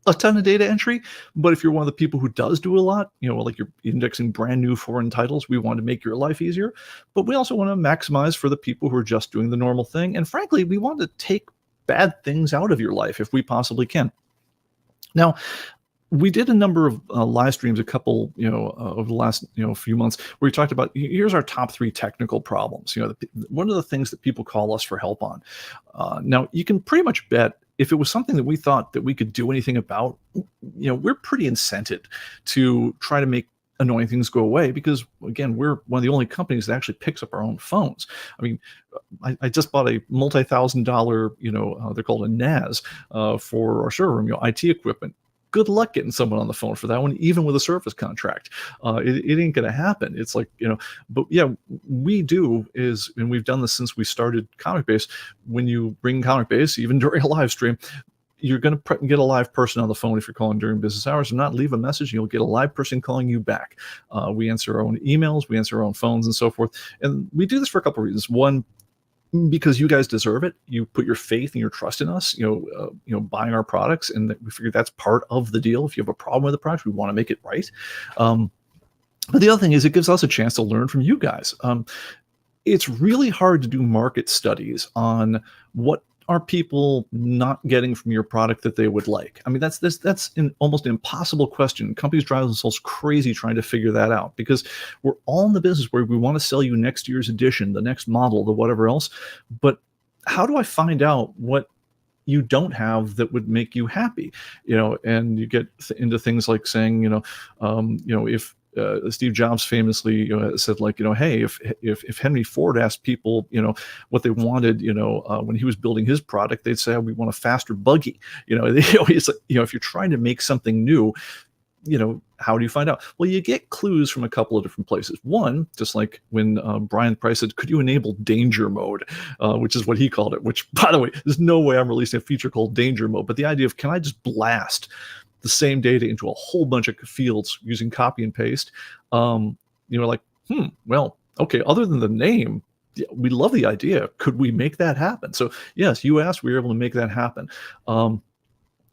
a ton of data entry, but if you're one of the people who does do a lot, like you're indexing brand new foreign titles, we want to make your life easier. But we also want to maximize for the people who are just doing the normal thing. And frankly, we want to take bad things out of your life if we possibly can. Now, we did a number of live streams, a couple, over the last, few months, where we talked about here's our top 3 technical problems. One of the things that people call us for help on. Now, you can pretty much bet if it was something that we thought that we could do anything about, we're pretty incented to try to make annoying things go away because, again, we're one of the only companies that actually picks up our own phones. I mean, I just bought a multi-$1,000, they're called a NAS for our server room, IT equipment. Good luck getting someone on the phone for that one, even with a service contract. It ain't going to happen. It's like, but yeah, we do is, and we've done this since we started ComicBase. When you bring ComicBase, even during a live stream, you're going to get a live person on the phone if you're calling during business hours, and not leave a message. You'll get a live person calling you back. We answer our own emails, we answer our own phones, and so forth. And we do this for a couple of reasons. One, because you guys deserve it. You put your faith and your trust in us, buying our products, and we figure that's part of the deal. If you have a problem with the product, we want to make it right. But the other thing is it gives us a chance to learn from you guys. It's really hard to do market studies on what are people not getting from your product that they would like. I mean, that's an almost impossible question. Companies drive themselves crazy trying to figure that out because we're all in the business where we want to sell you next year's edition, the next model, the whatever else. But how do I find out what you don't have that would make you happy? And you get into things like saying, if Steve Jobs famously said, like, hey, if Henry Ford asked people, what they wanted, when he was building his product, they'd say, we want a faster buggy. It's like, if you're trying to make something new, how do you find out? Well, you get clues from a couple of different places. One, just like when Brian Price said, could you enable danger mode, which is what he called it, which, by the way, there's no way I'm releasing a feature called danger mode, but the idea of, can I just blast the same data into a whole bunch of fields using copy and paste? Like, well, okay, other than the name, we love the idea. Could we make that happen? So yes, you asked, we were able to make that happen.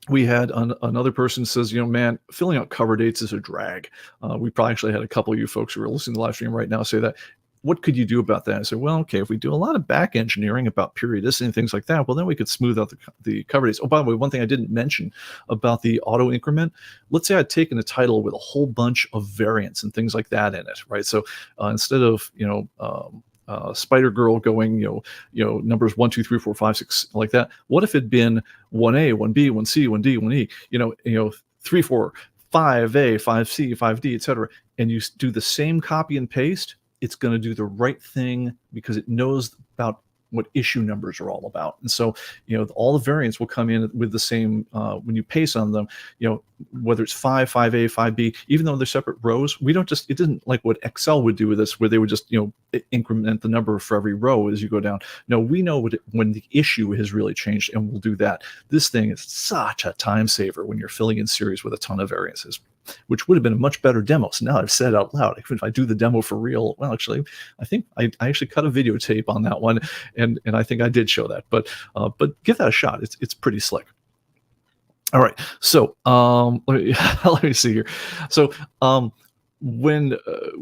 We had another person says, man, filling out cover dates is a drag. We probably actually had a couple of you folks who are listening to the live stream right now say that. What could you do about that? I said, well, okay, if we do a lot of back engineering about periodicity and things like that, well, then we could smooth out the cover dates. Oh, by the way, one thing I didn't mention about the auto increment, let's say I'd taken a title with a whole bunch of variants and things like that in it, right? So instead of, Spider Girl going, numbers 1, 2, 3, 4, 5, 6, like that. What if it'd been 1A, 1B, 1C, 1D, 1E, 3, 4, 5A, 5C, 5D, etc. And you do the same copy and paste, it's going to do the right thing because it knows about what issue numbers are all about. And so, all the variants will come in with the same, when you paste on them, whether it's 5, 5A, 5B, even though they're separate rows, we don't just, it didn't like what Excel would do with this, where they would just, increment the number for every row as you go down. No, we know when the issue has really changed, and we'll do that. This thing is such a time saver when you're filling in series with a ton of variances, which would have been a much better demo. So now I've said out loud, if I do the demo for real, well, actually, I think I actually cut a videotape on that one, and I think I did show that. But give that a shot. It's pretty slick. All right, so let me see here. So when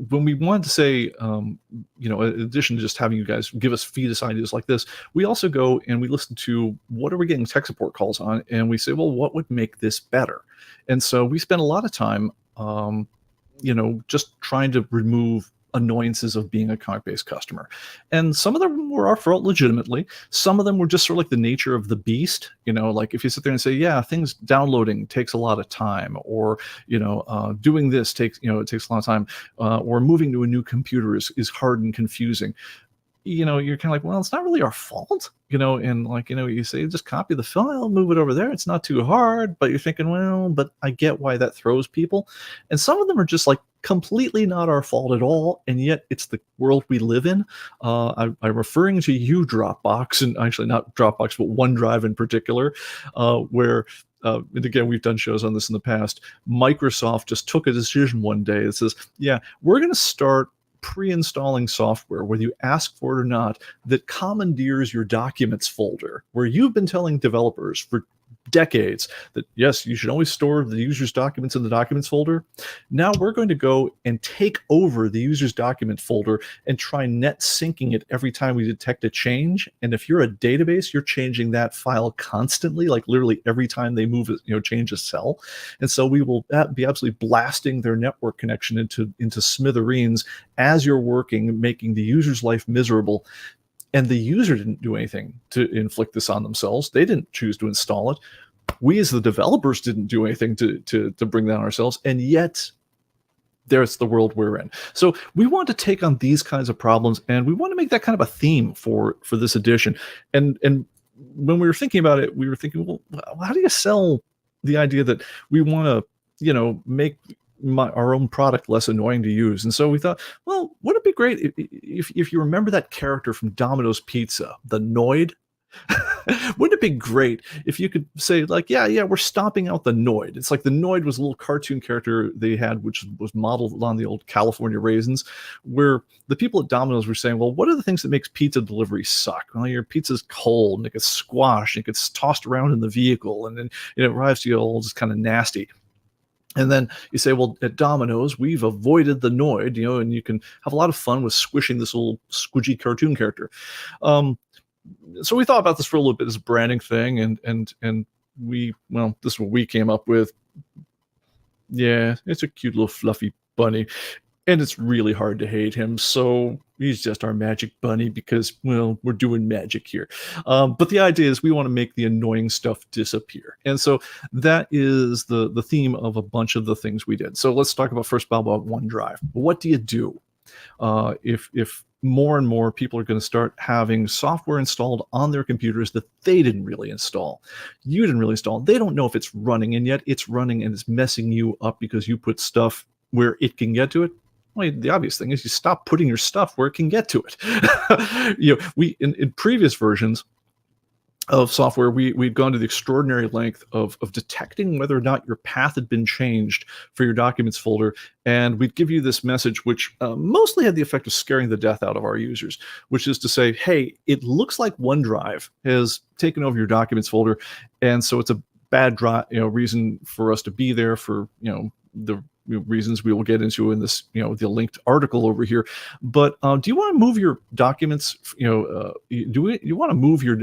we wanted to say, in addition to just having you guys feed us ideas like this, we also go and we listen to what are we getting tech support calls on, and we say, well, what would make this better? And so we spend a lot of time, just trying to remove annoyances of being a ComicBase customer. And some of them were our fault legitimately. Some of them were just sort of like the nature of the beast. Like if you sit there and say, yeah, things downloading takes a lot of time, or, doing this takes, it takes a lot of time, or moving to a new computer is hard and confusing. You're kind of like, well, it's not really our fault, and like, you say, just copy the file, move it over there. It's not too hard, but you're thinking, well, but I get why that throws people. And some of them are just like completely not our fault at all. And yet it's the world we live in. I'm referring to you, Dropbox, and actually not Dropbox, but OneDrive in particular, where, and again, we've done shows on this in the past. Microsoft just took a decision one day that says, yeah, we're going to start pre-installing software, whether you ask for it or not, that commandeers your documents folder, where you've been telling developers for decades that yes, you should always store the user's documents in the documents folder. Now we're going to go and take over the user's document folder and try net syncing it every time we detect a change. And if you're a database, you're changing that file constantly, like literally every time they move, change a cell. And so we will be absolutely blasting their network connection into smithereens as you're working, making the user's life miserable. And the user didn't do anything to inflict this on themselves. They didn't choose to install it. We as the developers didn't do anything to bring that on ourselves. And yet there's the world we're in. So we want to take on these kinds of problems, and we want to make that kind of a theme for this edition. And when we were thinking about it, we were thinking, well, how do you sell the idea that we want to, make our own product less annoying to use? And so we thought, well, wouldn't it be great if you remember that character from Domino's Pizza, the Noid? Wouldn't it be great if you could say, like, yeah, we're stomping out the Noid. It's like the Noid was a little cartoon character they had, which was modeled on the old California Raisins, where the people at Domino's were saying, well, what are the things that makes pizza delivery suck? Well, your pizza's cold, and it gets squashed, and it gets tossed around in the vehicle, and then it arrives to you all just kind of nasty. And then you say, well, at Domino's, we've avoided the Noid, and you can have a lot of fun with squishing this little squidgy cartoon character. So we thought about this for a little bit as a branding thing, and this is what we came up with. Yeah, it's a cute little fluffy bunny, and it's really hard to hate him. So he's just our magic bunny because, well, we're doing magic here. But the idea is we want to make the annoying stuff disappear. And so that is the theme of a bunch of the things we did. So let's talk about first about OneDrive. What do you do if more and more people are going to start having software installed on their computers that they didn't really install? You didn't really install. They don't know if it's running, and yet it's running and it's messing you up because you put stuff where it can get to it. Well, the obvious thing is you stop putting your stuff where it can get to it. We in previous versions of software, we'd gone to the extraordinary length of detecting whether or not your path had been changed for your documents folder, and we'd give you this message, which mostly had the effect of scaring the death out of our users, which is to say, hey, it looks like OneDrive has taken over your documents folder, and so it's a bad reason for us to be there for the reasons we will get into in this, the linked article over here. But do you want to move your documents? Do you want to move your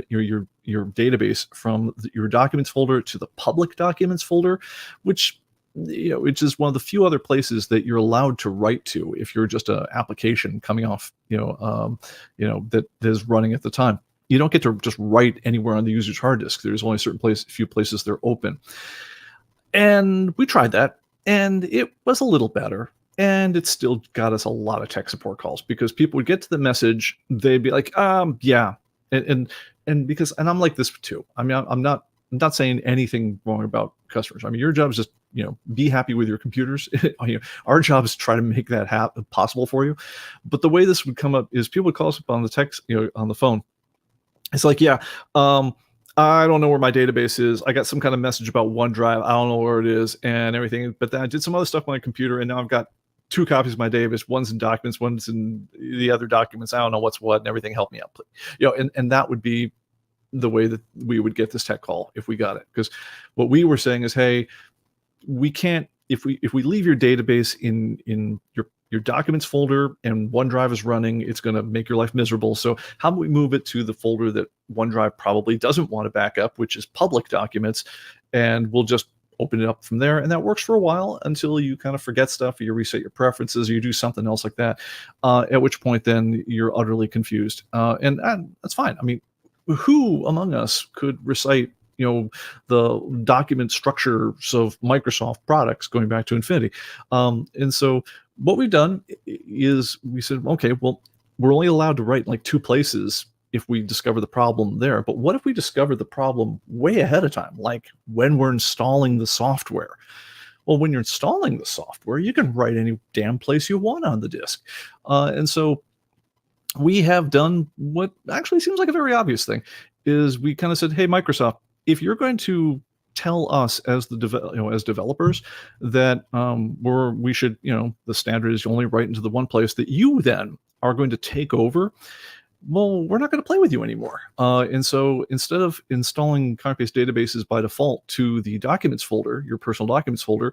database from your documents folder to the public documents folder, which is one of the few other places that you're allowed to write to if you're just an application coming off, that is running at the time. You don't get to just write anywhere on the user's hard disk. There's only a few places they're open. And we tried that, and it was a little better. And it still got us a lot of tech support calls because people would get to the message, they'd be like, yeah. And I'm like this too. I mean, I'm not saying anything wrong about customers. I mean, your job is just, be happy with your computers. Our job is to try to make that possible for you. But the way this would come up is people would call us up on the text, on the phone. It's like, yeah, I don't know where my database is. I got some kind of message about OneDrive. I don't know where it is and everything. But then I did some other stuff on my computer, and now I've got 2 copies of my database. One's in documents, one's in the other documents. I don't know what's what, and everything. Help me out, please. And that would be the way that we would get this tech call if we got it. Because what we were saying is, hey, we can't, if we leave your database in your documents folder and OneDrive is running, it's going to make your life miserable. So how about we move it to the folder that OneDrive probably doesn't want to back up, which is public documents, and we'll just open it up from there. And that works for a while until you kind of forget stuff, or you reset your preferences, or you do something else like that, at which point then you're utterly confused. And that's fine. I mean, who among us could recite the document structures of Microsoft products going back to infinity? And so what we've done is we said, okay, well, we're only allowed to write like 2 places if we discover the problem there. But what if we discover the problem way ahead of time, like when we're installing the software? Well, when you're installing the software, you can write any damn place you want on the disk. And so we have done what actually seems like a very obvious thing, is we kind of said, hey, Microsoft, if you're going to tell us as as developers that we should, the standard is you only write into the one place that you then are going to take over, well, we're not going to play with you anymore. And so instead of installing ComicBase databases by default to the documents folder, your personal documents folder,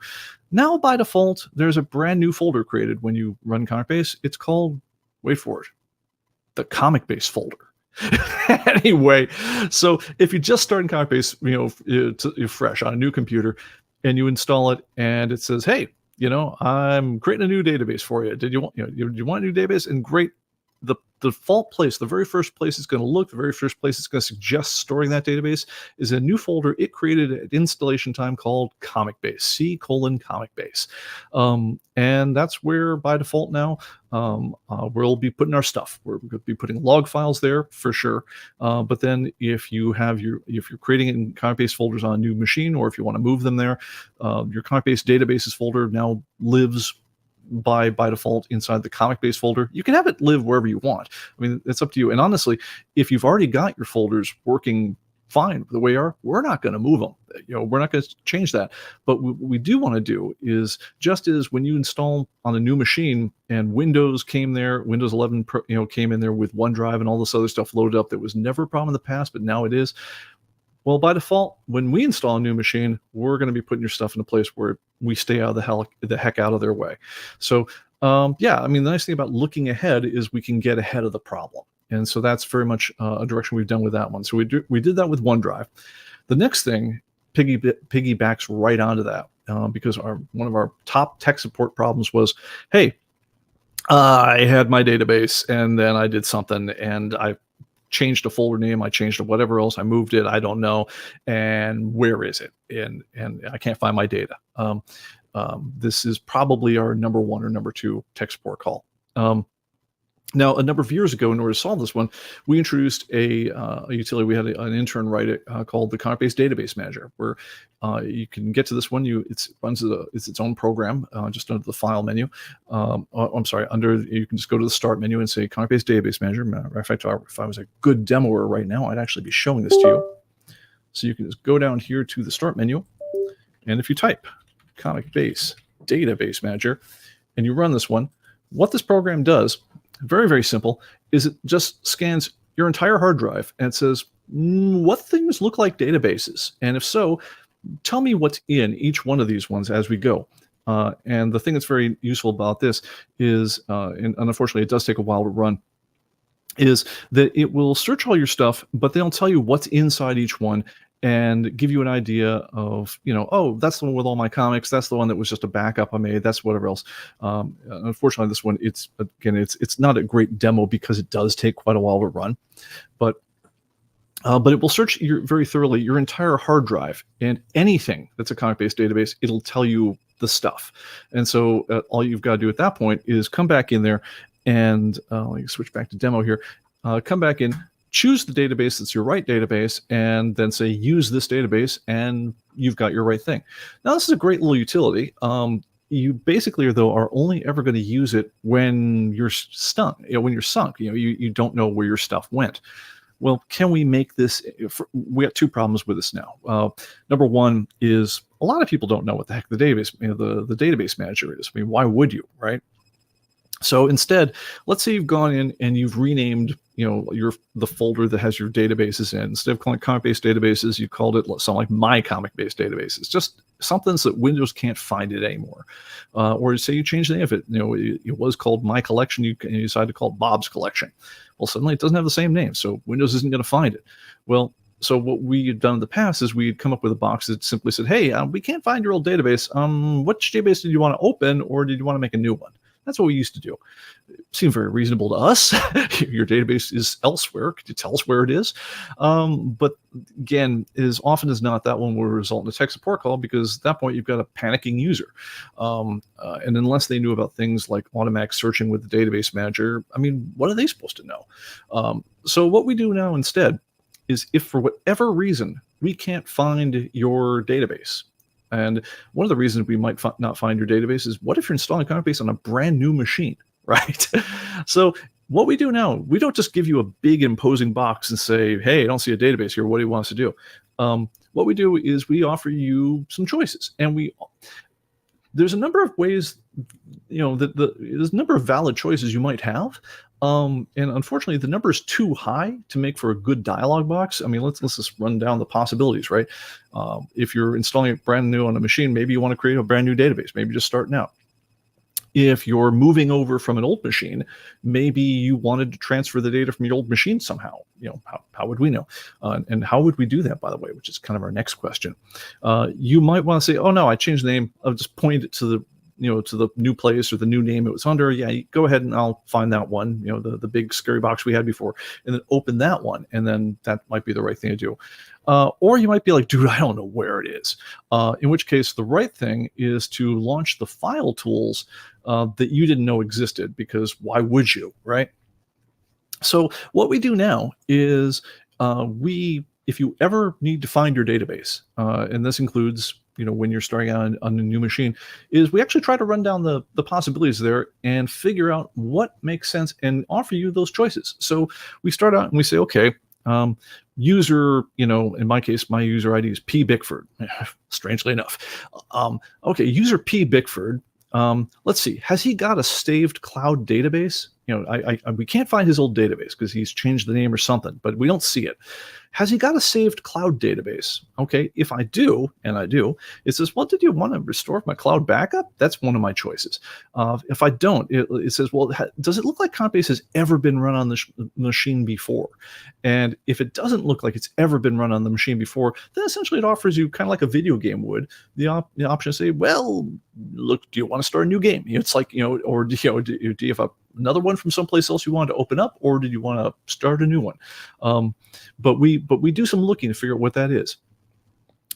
now by default, there's a brand new folder created when you run ComicBase. It's called, wait for it, the ComicBase folder. Anyway, so if you just start in ComicBase, fresh on a new computer, and you install it, and it says, "Hey, I'm creating a new database for you. Did you want, you want a new database?" And great, the default place, the very first place it's going to look, the very first place it's going to suggest storing that database is a new folder it created at installation time called ComicBase, C:\ComicBase. And that's where by default now we'll be putting our stuff. We're going to be putting log files there for sure. But then if you're creating in ComicBase folders on a new machine, or if you want to move them there, your ComicBase databases folder now lives by default inside the ComicBase folder. You can have it live wherever you want. I mean, it's up to you. And honestly, if you've already got your folders working fine the way they are, we're not going to move them. We're not going to change that. But what we do want to do is, just as when you install on a new machine and Windows came there, Windows 11 came in there with OneDrive and all this other stuff loaded up that was never a problem in the past, but now it is. Well, by default, when we install a new machine, we're going to be putting your stuff in a place where we stay out of the heck out of their way. So, yeah, I mean, the nice thing about looking ahead is we can get ahead of the problem. And so that's very much a direction we've done with that one. So we did that with OneDrive. The next thing piggybacks right onto that, because one of our top tech support problems was, hey, I had my database and then I did something and I changed a folder name, I changed to whatever else, I moved it, I don't know, and where is it? And I can't find my data. This is probably our number one or number two tech support call. Now, a number of years ago, in order to solve this one, we introduced a utility. We had an intern write it called the ComicBase Database Manager, where you can get to this one. It's its own program just under the File menu. I'm sorry, you can just go to the Start menu and say ComicBase Database Manager. Matter of fact, if I was a good demoer right now, I'd actually be showing this to you. So you can just go down here to the Start menu, and if you type ComicBase Database Manager and you run this one, what this program does, very, very simple, is it just scans your entire hard drive and it says, what things look like databases? And if so, tell me what's in each one of these ones as we go. And the thing that's very useful about this is, and unfortunately it does take a while to run, is that it will search all your stuff, but they'll tell you what's inside each one and give you an idea of, oh, that's the one with all my comics. That's the one that was just a backup I made. That's whatever else. Unfortunately, this one, it's not a great demo because it does take quite a while to run, but it will search very thoroughly your entire hard drive, and anything that's a ComicBase database, it'll tell you the stuff. And so all you've got to do at that point is come back in there and let me switch back to demo here. Come back in, choose the database that's your right database, and then say use this database, and you've got your right thing. Now, this is a great little utility. You basically, though, are only ever going to use it when you're sunk. When you're sunk, you don't know where your stuff went. Well, can we make this? We got two problems with this now. Number one is a lot of people don't know what the heck the database, the database manager is. I mean, why would you, right? So instead, let's say you've gone in and you've renamed, the folder that has your databases in. Instead of calling it ComicBase databases, you called it something like My ComicBase databases. Just something so that Windows can't find it anymore. Or say you change the name of it. It was called My Collection. You decide to call it Bob's Collection. Well, suddenly it doesn't have the same name, so Windows isn't going to find it. Well, so what we had done in the past is we'd come up with a box that simply said, hey, we can't find your old database. Which database did you want to open, or did you want to make a new one? That's what we used to do. It seemed very reasonable to us. Your database is elsewhere. Could you tell us where it is? But again, as often as not, that one will result in a tech support call, because at that point you've got a panicking user. And unless they knew about things like automatic searching with the database manager, I mean, what are they supposed to know? So what we do now instead is, if for whatever reason we can't find your database, and one of the reasons we might not find your database is, what if you're installing ComicBase on a brand new machine, right? So what we do now, we don't just give you a big imposing box and say, hey, I don't see a database here. What do you want us to do? What we do is we offer you some choices, and there's a number of ways, there's a number of valid choices you might have. And unfortunately, the number is too high to make for a good dialog box. I mean, let's just run down the possibilities, right? If you're installing it brand new on a machine, maybe you want to create a brand new database, maybe just starting out. If you're moving over from an old machine, maybe you wanted to transfer the data from your old machine somehow. How would we know? And how would we do that, by the way, which is kind of our next question. You might want to say, oh, no, I changed the name. I'll just point it to the new place or the new name it was under. Yeah, go ahead and I'll find that one, the big scary box we had before, and then open that one. And then that might be the right thing to do. Or you might be like, dude, I don't know where it is. In which case, the right thing is to launch the file tools that you didn't know existed, because why would you, right? So what we do now is if you ever need to find your database, and this includes when you're starting out on a new machine, is we actually try to run down the possibilities there and figure out what makes sense and offer you those choices. So we start out and we say, okay, user, in my case, my user ID is P Bickford, strangely enough. Okay, user P Bickford. Let's see, has he got a staved cloud database? We can't find his old database because he's changed the name or something, but we don't see it. Has he got a saved cloud database? Okay, if I do, and I do, it says, well, did you want to restore my cloud backup? That's one of my choices. If I don't, it says, well, does it look like ComicBase has ever been run on the machine before? And if it doesn't look like it's ever been run on the machine before, then essentially it offers you, kind of like a video game would, the option to say, well, look, do you want to start a new game? It's like, or do you have another one from someplace else you want to open up, or did you want to start a new one? But we do some looking to figure out what that is.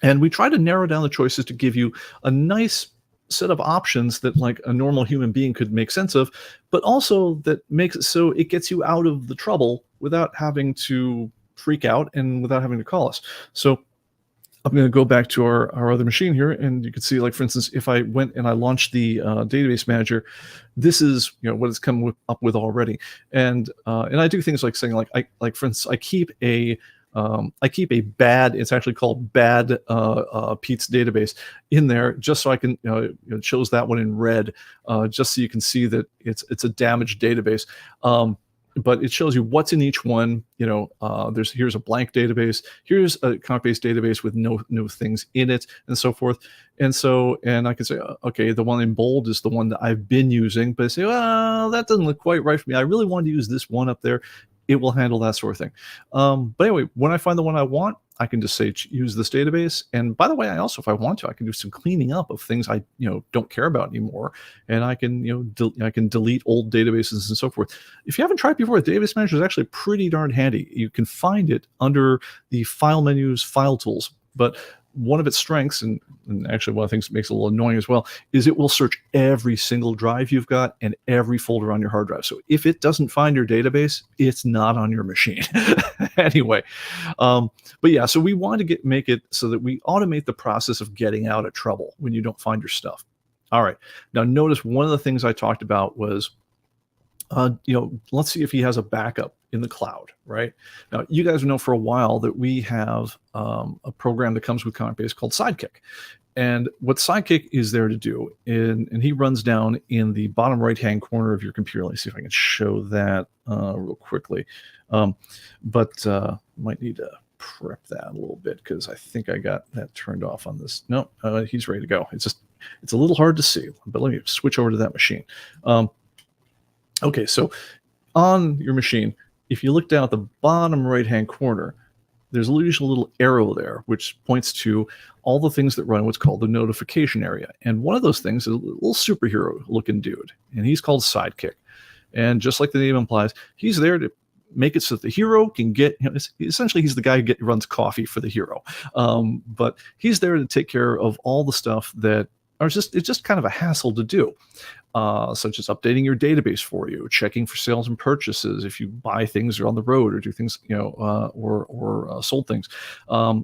And we try to narrow down the choices to give you a nice set of options that like a normal human being could make sense of, but also that makes it so it gets you out of the trouble without having to freak out and without having to call us. So I'm going to go back to our other machine here, and you can see, like, for instance, if I went and I launched the database manager, this is what it's come up with already. And I do things like saying, like for instance, I keep a bad, it's actually called bad Pete's database in there, just so I can, it shows that one in red, just so you can see that it's a damaged database. But it shows you what's in each one. Here's a blank database, here's a ComicBase database with no things in it, and so forth. And I can say, okay, the one in bold is the one that I've been using, but I say, well, that doesn't look quite right for me. I really want to use this one up there. It will handle that sort of thing. But anyway, when I find the one I want, I can just say use this database. And by the way, I also, if I want to, I can do some cleaning up of things I don't care about anymore, and I can I can delete old databases and so forth. If you haven't tried before, the database manager is actually pretty darn handy. You can find it under the file menus, file tools, but one of its strengths, and actually one of the things that makes it a little annoying as well, is it will search every single drive you've got and every folder on your hard drive. So if it doesn't find your database, it's not on your machine. Anyway, but yeah, so we want to make it so that we automate the process of getting out of trouble when you don't find your stuff. All right, now notice one of the things I talked about was let's see if he has a backup in the cloud, right? Now, you guys know for a while that we have a program that comes with ComicBase called Sidekick. And what Sidekick is there to do, and he runs down in the bottom right-hand corner of your computer. Let's see if I can show that real quickly. But might need to prep that a little bit, because I think I got that turned off on this. No, he's ready to go. It's a little hard to see, but let me switch over to that machine. Okay, so on your machine, if you look down at the bottom right-hand corner, there's usually a little arrow there, which points to all the things that run in what's called the notification area. And one of those things is a little superhero-looking dude, and he's called Sidekick. And just like the name implies, he's there to make it so that the hero can get, essentially he's the guy who runs coffee for the hero. But he's there to take care of all the stuff that it's just kind of a hassle to do. Such as updating your database for you, checking for sales and purchases if you buy things or on the road or do things, or sold things.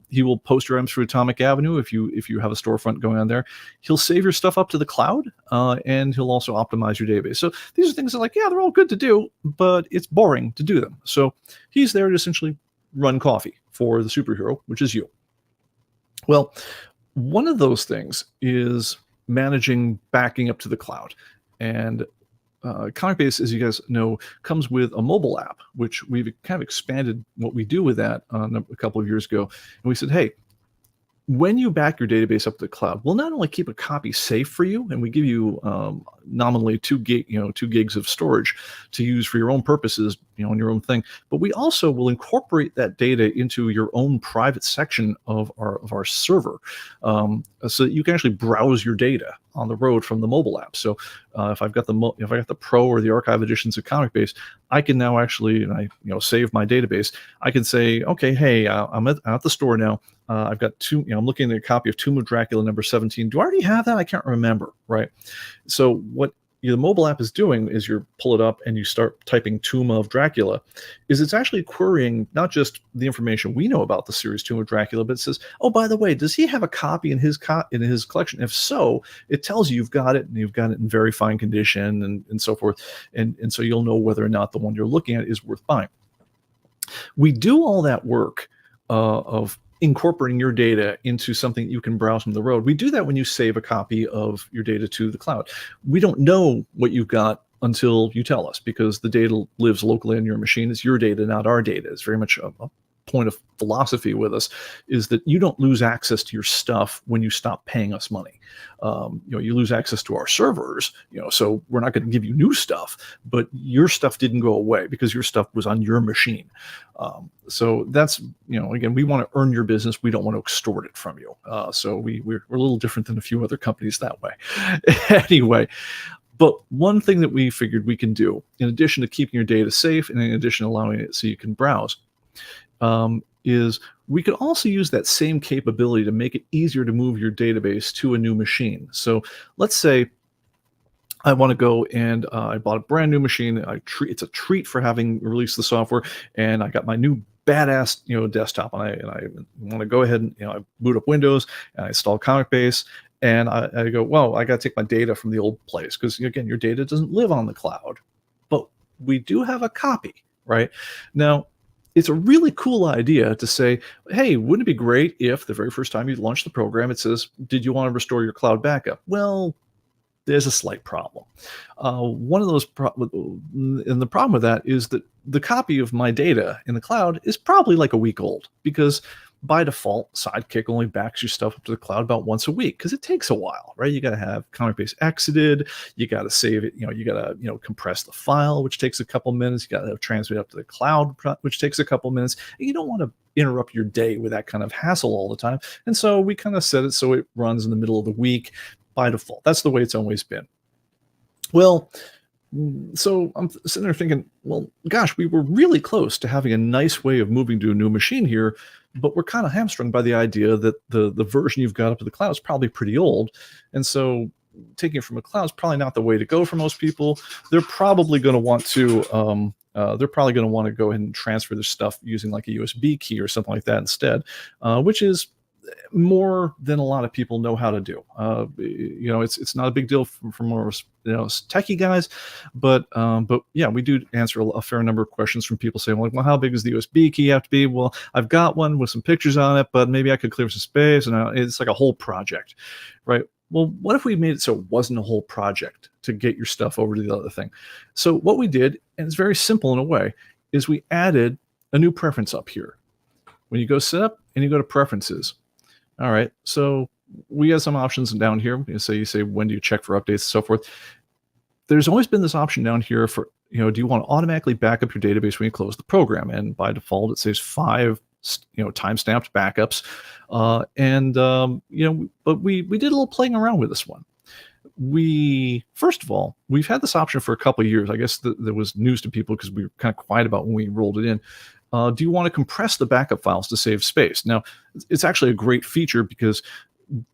He will post your items through Atomic Avenue if you have a storefront going on there. He'll save your stuff up to the cloud, and he'll also optimize your database. So these are things that, like, yeah, they're all good to do, but it's boring to do them. So he's there to essentially run coffee for the superhero, which is you. Well, one of those things is managing backing up to the cloud. And ComicBase, as you guys know, comes with a mobile app, which we've kind of expanded what we do with that a couple of years ago. And we said, hey, when you back your database up to the cloud, we'll not only keep a copy safe for you, and we give you nominally 2 gigs of storage to use for your own purposes, on your own thing, but we also will incorporate that data into your own private section of our server, so that you can actually browse your data on the road from the mobile app. So if I've got the Pro or the Archive editions of ComicBase, I can now actually, and I save my database. I can say, okay, hey, I'm at the store now. I've got I'm looking at a copy of Tomb of Dracula number 17. Do I already have that? I can't remember, right? So what the mobile app is doing is you pull it up and you start typing Tomb of Dracula, is it's actually querying not just the information we know about the series Tomb of Dracula, but it says, oh, by the way, does he have a copy in his collection? If so, it tells you you've got it, and you've got it in very fine condition, and so forth. And so you'll know whether or not the one you're looking at is worth buying. We do all that work of incorporating your data into something that you can browse from the road. We do that when you save a copy of your data to the cloud. We don't know what you've got until you tell us, because the data lives locally on your machine. It's your data, not our data. It's very much a point of philosophy with us, is that you don't lose access to your stuff when you stop paying us money. You lose access to our servers, so we're not going to give you new stuff, but your stuff didn't go away because your stuff was on your machine. So that's, again, we want to earn your business. We don't want to extort it from you. So we're a little different than a few other companies that way. Anyway, but one thing that we figured we can do, in addition to keeping your data safe and in addition to allowing it so you can browse, is we could also use that same capability to make it easier to move your database to a new machine. So let's say I want to go and I bought a brand new machine. It's a treat for having released the software, and I got my new badass desktop, and I want to go ahead and I boot up Windows and I install ComicBase, and I go, well, I got to take my data from the old place, because again, your data doesn't live on the cloud, but we do have a copy, right? Now, it's a really cool idea to say, hey, wouldn't it be great if the very first time you launch the program, it says, did you want to restore your cloud backup? Well, there's a slight problem. One of those, and the problem with that is that the copy of my data in the cloud is probably like a week old, because by default, Sidekick only backs your stuff up to the cloud about once a week, because it takes a while, right? You got to have ComicBase exited, you got to save it, you got to compress the file, which takes a couple minutes. You got to transmit up to the cloud, which takes a couple minutes. And you don't want to interrupt your day with that kind of hassle all the time. And so we kind of set it so it runs in the middle of the week by default. That's the way it's always been. Well, so I'm sitting there thinking, well, gosh, we were really close to having a nice way of moving to a new machine here, but we're kind of hamstrung by the idea that the version you've got up to the cloud is probably pretty old. And so taking it from a cloud is probably not the way to go for most people. They're probably going to want to go ahead and transfer their stuff using like a USB key or something like that instead, which is more than a lot of people know how to do. It's not a big deal for more techie guys, but yeah, we do answer a fair number of questions from people saying, well, how big does the USB key have to be? Well, I've got one with some pictures on it, but maybe I could clear some space, and it's like a whole project, right? Well, what if we made it so it wasn't a whole project to get your stuff over to the other thing? So what we did, and it's very simple in a way, is we added a new preference up here. When you go set up and you go to preferences, all right, so we have some options down here. You say when do you check for updates and so forth. There's always been this option down here for, do you want to automatically back up your database when you close the program? And by default, it says 5, time-stamped backups. But we did a little playing around with this one. First of all, we've had this option for a couple of years. I guess that was news to people because we were kind of quiet about when we rolled it in. Do you want to compress the backup files to save space? Now, it's actually a great feature because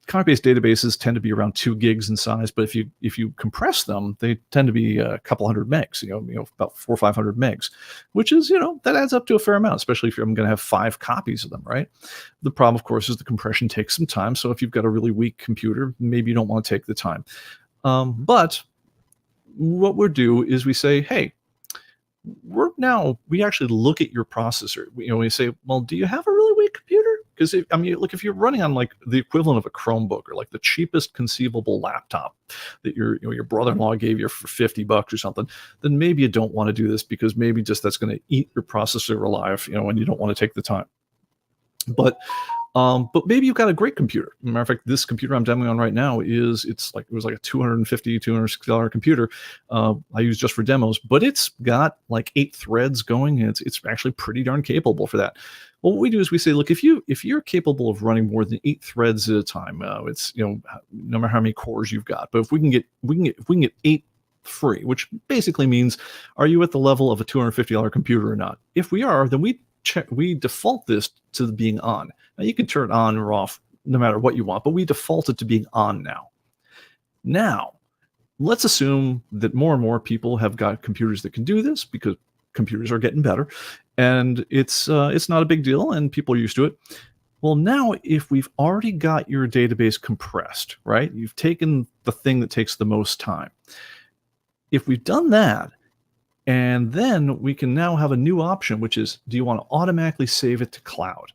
ComicBase databases tend to be around 2 gigs in size, but if you compress them, they tend to be a couple hundred megs, about 400 or 500 megs, which is, that adds up to a fair amount, especially if I'm going to have 5 copies of them, right? The problem, of course, is the compression takes some time. So if you've got a really weak computer, maybe you don't want to take the time. But what we'll do is we say, hey, we actually look at your processor. We say, well, do you have a really weak computer? Because I mean, look, if you're running on like the equivalent of a Chromebook or like the cheapest conceivable laptop that your brother-in-law gave you for $50 or something, then maybe you don't want to do this, because maybe just that's going to eat your processor alive, and you don't want to take the time. But maybe you've got a great computer. Matter of fact, this computer I'm demoing on right now it was like a $260 computer I use just for demos, but it's got like 8 threads going, and it's actually pretty darn capable for that. Well, what we do is we say, look, if you're capable of running more than 8 threads at a time, it's no matter how many cores you've got, but if we can get 8 free, which basically means, are you at the level of a $250 computer or not? If we are, then we default this to being on. Now you can turn it on or off no matter what you want, but we default it to being on now. Now, let's assume that more and more people have got computers that can do this, because computers are getting better, and it's not a big deal, and people are used to it. Well, now if we've already got your database compressed, right? You've taken the thing that takes the most time. If we've done that, and then we can now have a new option, which is, do you want to automatically save it to cloud?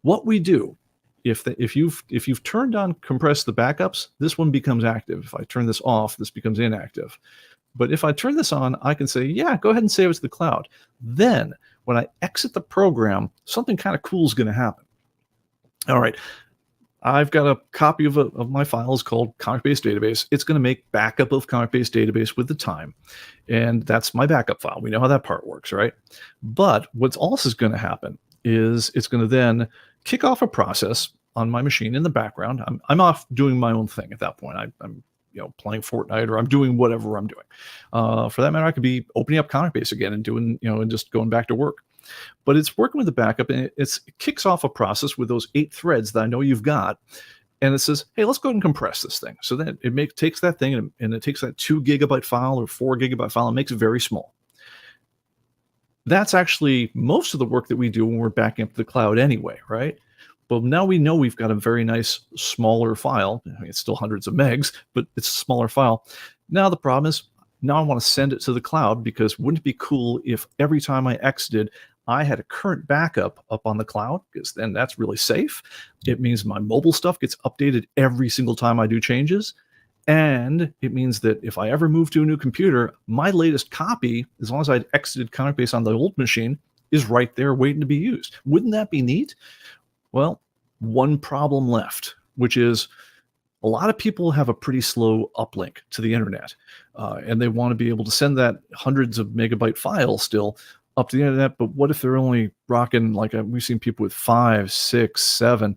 What we do, if you've turned on compress the backups, this one becomes active. If I turn this off, this becomes inactive. But if I turn this on, I can say, yeah, go ahead and save it to the cloud. Then when I exit the program, something kind of cool is going to happen. All right. I've got a copy of my files called ComicBase database. It's going to make backup of ComicBase database with the time. And that's my backup file. We know how that part works, right? But what's also going to happen is it's going to then kick off a process on my machine in the background. I'm off doing my own thing at that point. I'm playing Fortnite, or I'm doing whatever I'm doing. For that matter, I could be opening up ComicBase again and doing, and just going back to work. But it's working with the backup, and it kicks off a process with those 8 threads that I know you've got, and it says, hey, let's go ahead and compress this thing. So then it takes that thing and it takes that 2 GB file or 4 GB file and makes it very small. That's actually most of the work that we do when we're backing up to the cloud anyway, right? But now we know we've got a very nice smaller file. I mean, it's still hundreds of megs, but it's a smaller file. Now the problem is, now I want to send it to the cloud, because wouldn't it be cool if every time I exited, I had a current backup up on the cloud? Because then that's really safe. It means my mobile stuff gets updated every single time I do changes. And it means that if I ever move to a new computer, my latest copy, as long as I'd exited ComicBase on the old machine, is right there waiting to be used. Wouldn't that be neat? Well, one problem left, which is a lot of people have a pretty slow uplink to the internet, and they want to be able to send that hundreds of megabyte file still up to the internet. But what if they're only rocking, like we've seen people with 5, 6, 7,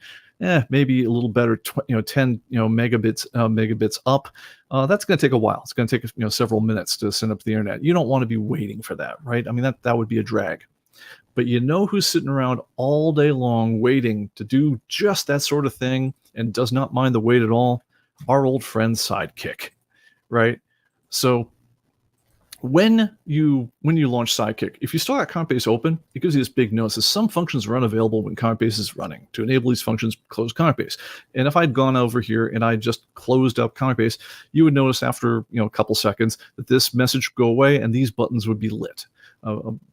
maybe a little better, 10 megabits up. That's going to take a while. It's going to take several minutes to send up to the internet. You don't want to be waiting for that, right? I mean, that would be a drag. But you know who's sitting around all day long waiting to do just that sort of thing and does not mind the wait at all? Our old friend Sidekick, right? So when you launch Sidekick, if you still got ComicBase open, it gives you this big notice that some functions are unavailable when ComicBase is running. To enable these functions, close ComicBase. And if I'd gone over here and I just closed up ComicBase, you would notice after a couple seconds that this message would go away and these buttons would be lit.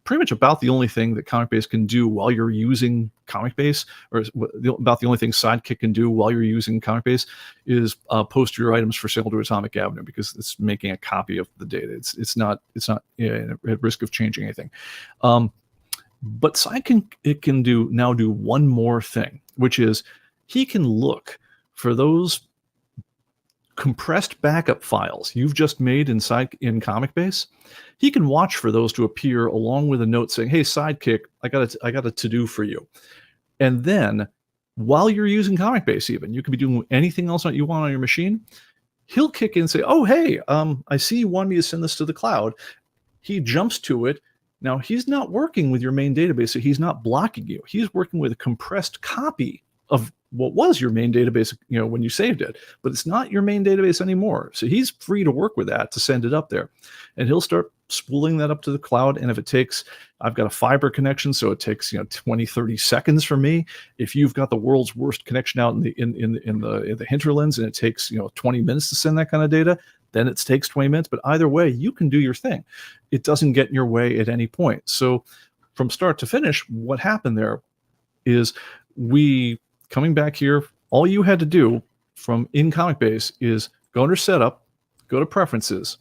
Pretty much about the only thing that ComicBase can do while you're using ComicBase, or about the only thing Sidekick can do while you're using ComicBase, is post your items for sale to Atomic Avenue, because it's making a copy of the data. It's not at risk of changing anything. But Sidekick can now do one more thing, which is he can look for those compressed backup files you've just made in ComicBase. He can watch for those to appear along with a note saying, hey, Sidekick, I got a to-do for you. And then while you're using ComicBase, even, you can be doing anything else that you want on your machine. He'll kick in and say, oh, hey, I see you want me to send this to the cloud. He jumps to it. Now, he's not working with your main database, so he's not blocking you. He's working with a compressed copy of what was your main database, when you saved it, but it's not your main database anymore. So he's free to work with that to send it up there, and he'll start spooling that up to the cloud. And if it takes, I've got a fiber connection, so it takes 20, 30 seconds for me. If you've got the world's worst connection out in the hinterlands and it takes 20 minutes to send that kind of data, then it takes 20 minutes. But either way, you can do your thing. It doesn't get in your way at any point. So from start to finish, what happened there is coming back here, all you had to do from in ComicBase is go under Setup, go to Preferences,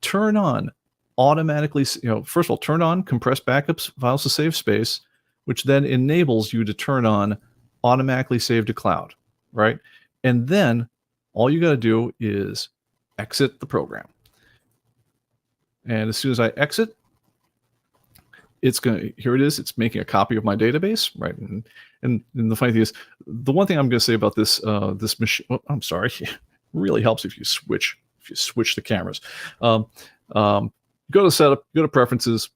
turn on automatically, first of all, turn on compressed backups files to save space, which then enables you to turn on automatically save to cloud, right? And then all you got to do is exit the program. And as soon as I exit, here it is, it's making a copy of my database, right? And the funny thing is, the one thing I'm going to say about this this machine, I'm sorry, it really helps if you switch the cameras. Go to Setup, go to Preferences,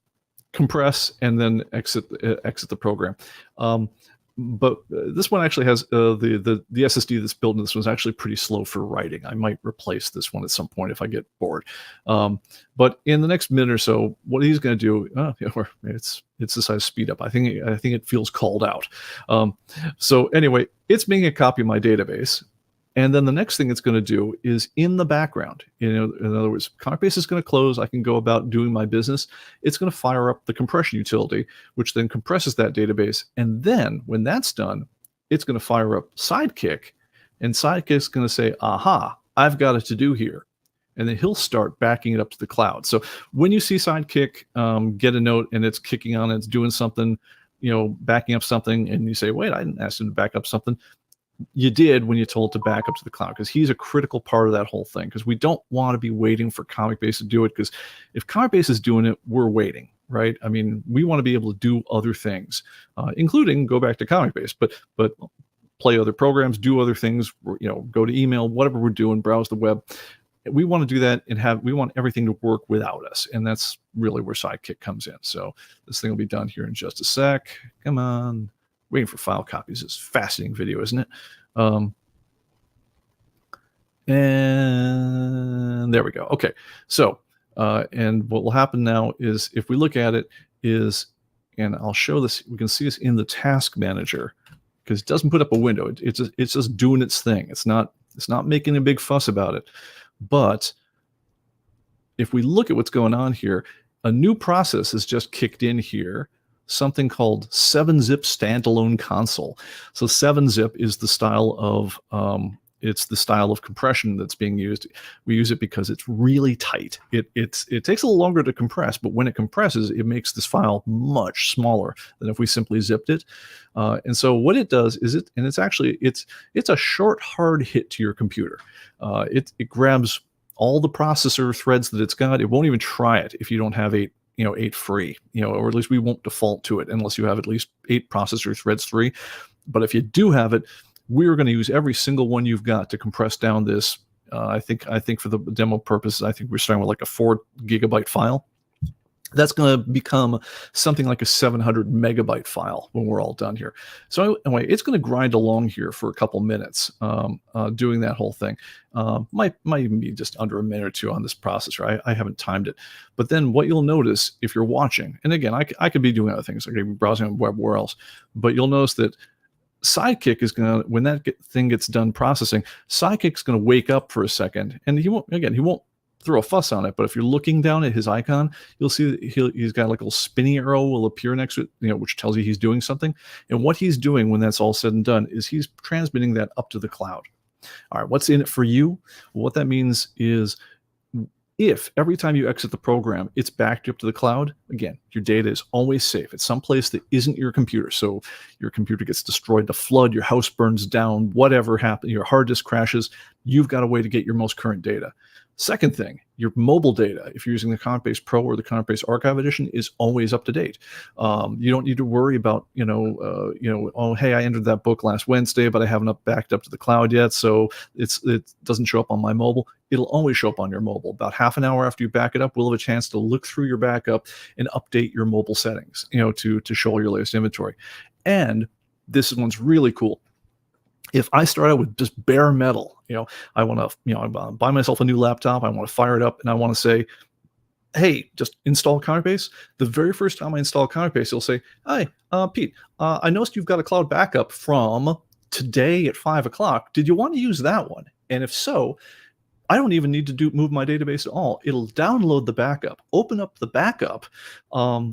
compress, and then exit the program. But this one actually has the SSD that's built in this one's actually pretty slow for writing. I might replace this one at some point if I get bored. But in the next minute or so, what he's going to do, it's the size speed up. I think it feels called out. So anyway, it's making a copy of my database. And then the next thing it's going to do is in the background, in other words, ComicBase is going to close. I can go about doing my business. It's going to fire up the compression utility, which then compresses that database. And then when that's done, it's going to fire up Sidekick. And Sidekick's going to say, aha, I've got a to-do here. And then he'll start backing it up to the cloud. So when you see Sidekick get a note and it's kicking on, it's doing something, backing up something, and you say, wait, I didn't ask him to back up something. You did when you told to back up to the cloud, because he's a critical part of that whole thing, because we don't want to be waiting for ComicBase to do it, because if ComicBase is doing it, we're waiting, right? I mean, we want to be able to do other things, including go back to ComicBase, but play other programs, do other things, go to email, whatever we're doing, browse the web. We want to do that, and we want everything to work without us, and that's really where Sidekick comes in. So this thing will be done here in just a sec. Come on. Waiting for file copies. It's a fascinating video, isn't it? And there we go. Okay. So, and what will happen now is, if we look at it, and I'll show this, we can see this in the task manager, because it doesn't put up a window. It's just doing its thing. It's not making a big fuss about it. But if we look at what's going on here, a new process has just kicked in here, something called 7-zip standalone console. So 7-zip is the style of compression that's being used. We use it because it's really tight. It takes a little longer to compress, but when it compresses, it makes this file much smaller than if we simply zipped it. And so what it does is it's a short, hard hit to your computer. It grabs all the processor threads that it's got. It won't even try it if you don't have 8 free, or at least we won't default to it unless you have at least 8 processor threads free. But if you do have it, we're going to use every single one you've got to compress down this. I think for the demo purposes, I think we're starting with like a 4 gigabyte file. That's going to become something like a 700 megabyte file when we're all done here. So anyway, it's going to grind along here for a couple minutes, doing that whole thing. Might even be just under a minute or two on this processor. I haven't timed it. But then what you'll notice if you're watching, and again, I could be doing other things, I could be browsing on the web, where else, but you'll notice that Sidekick is going to, when that thing gets done processing, Sidekick's going to wake up for a second, and he won't throw a fuss on it. But if you're looking down at his icon, you'll see that he's got like a little spinny arrow will appear next to it, which tells you he's doing something. And what he's doing when that's all said and done is he's transmitting that up to the cloud. All right, what's in it for you? Well, what that means is, if every time you exit the program, it's backed up to the cloud, again, your data is always safe. It's someplace that isn't your computer. So your computer gets destroyed, the flood, your house burns down, whatever happened, your hard disk crashes, you've got a way to get your most current data. Second thing, your mobile data, if you're using the ComicBase Pro or the ComicBase Archive Edition, is always up to date. You don't need to worry about, oh, hey, I entered that book last Wednesday, but I haven't backed up to the cloud yet, so it doesn't show up on my mobile. It'll always show up on your mobile. About half an hour after you back it up, we'll have a chance to look through your backup and update your mobile settings, to show all your latest inventory. And this one's really cool. If I start out with just bare metal, I want to, buy myself a new laptop, I want to fire it up, and I want to say, hey, just install ComicBase. The very first time I install ComicBase, it'll say, hi, Pete, I noticed you've got a cloud backup from today at 5 o'clock. Did you want to use that one? And if so, I don't even need to move my database at all. It'll download the backup, open up the backup,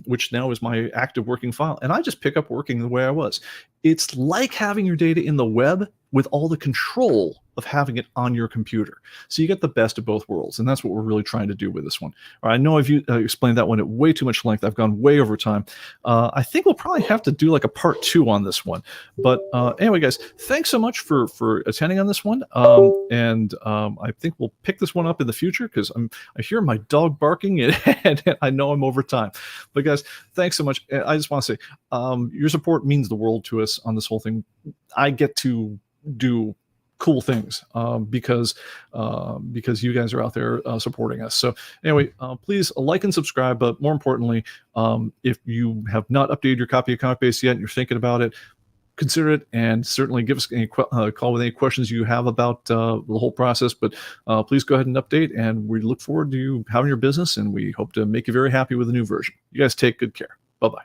which now is my active working file, and I just pick up working the way I was. It's like having your data in the web with all the control of having it on your computer. So you get the best of both worlds, and that's what we're really trying to do with this one. All right, I know I've explained that one at way too much length. I've gone way over time. I think we'll probably have to do like a part 2 on this one. But anyway, guys, thanks so much for attending on this one. And I think we'll pick this one up in the future because I hear my dog barking and I know I'm over time. But guys, thanks so much. I just want to say your support means the world to us on this whole thing. I get to do cool things because you guys are out there supporting us. So anyway, please like and subscribe. But more importantly, if you have not updated your copy of ComicBase yet and you're thinking about it, consider it, and certainly give us a call with any questions you have about the whole process. But please go ahead and update, and we look forward to you having your business, and we hope to make you very happy with the new version. You guys take good care. Bye-bye.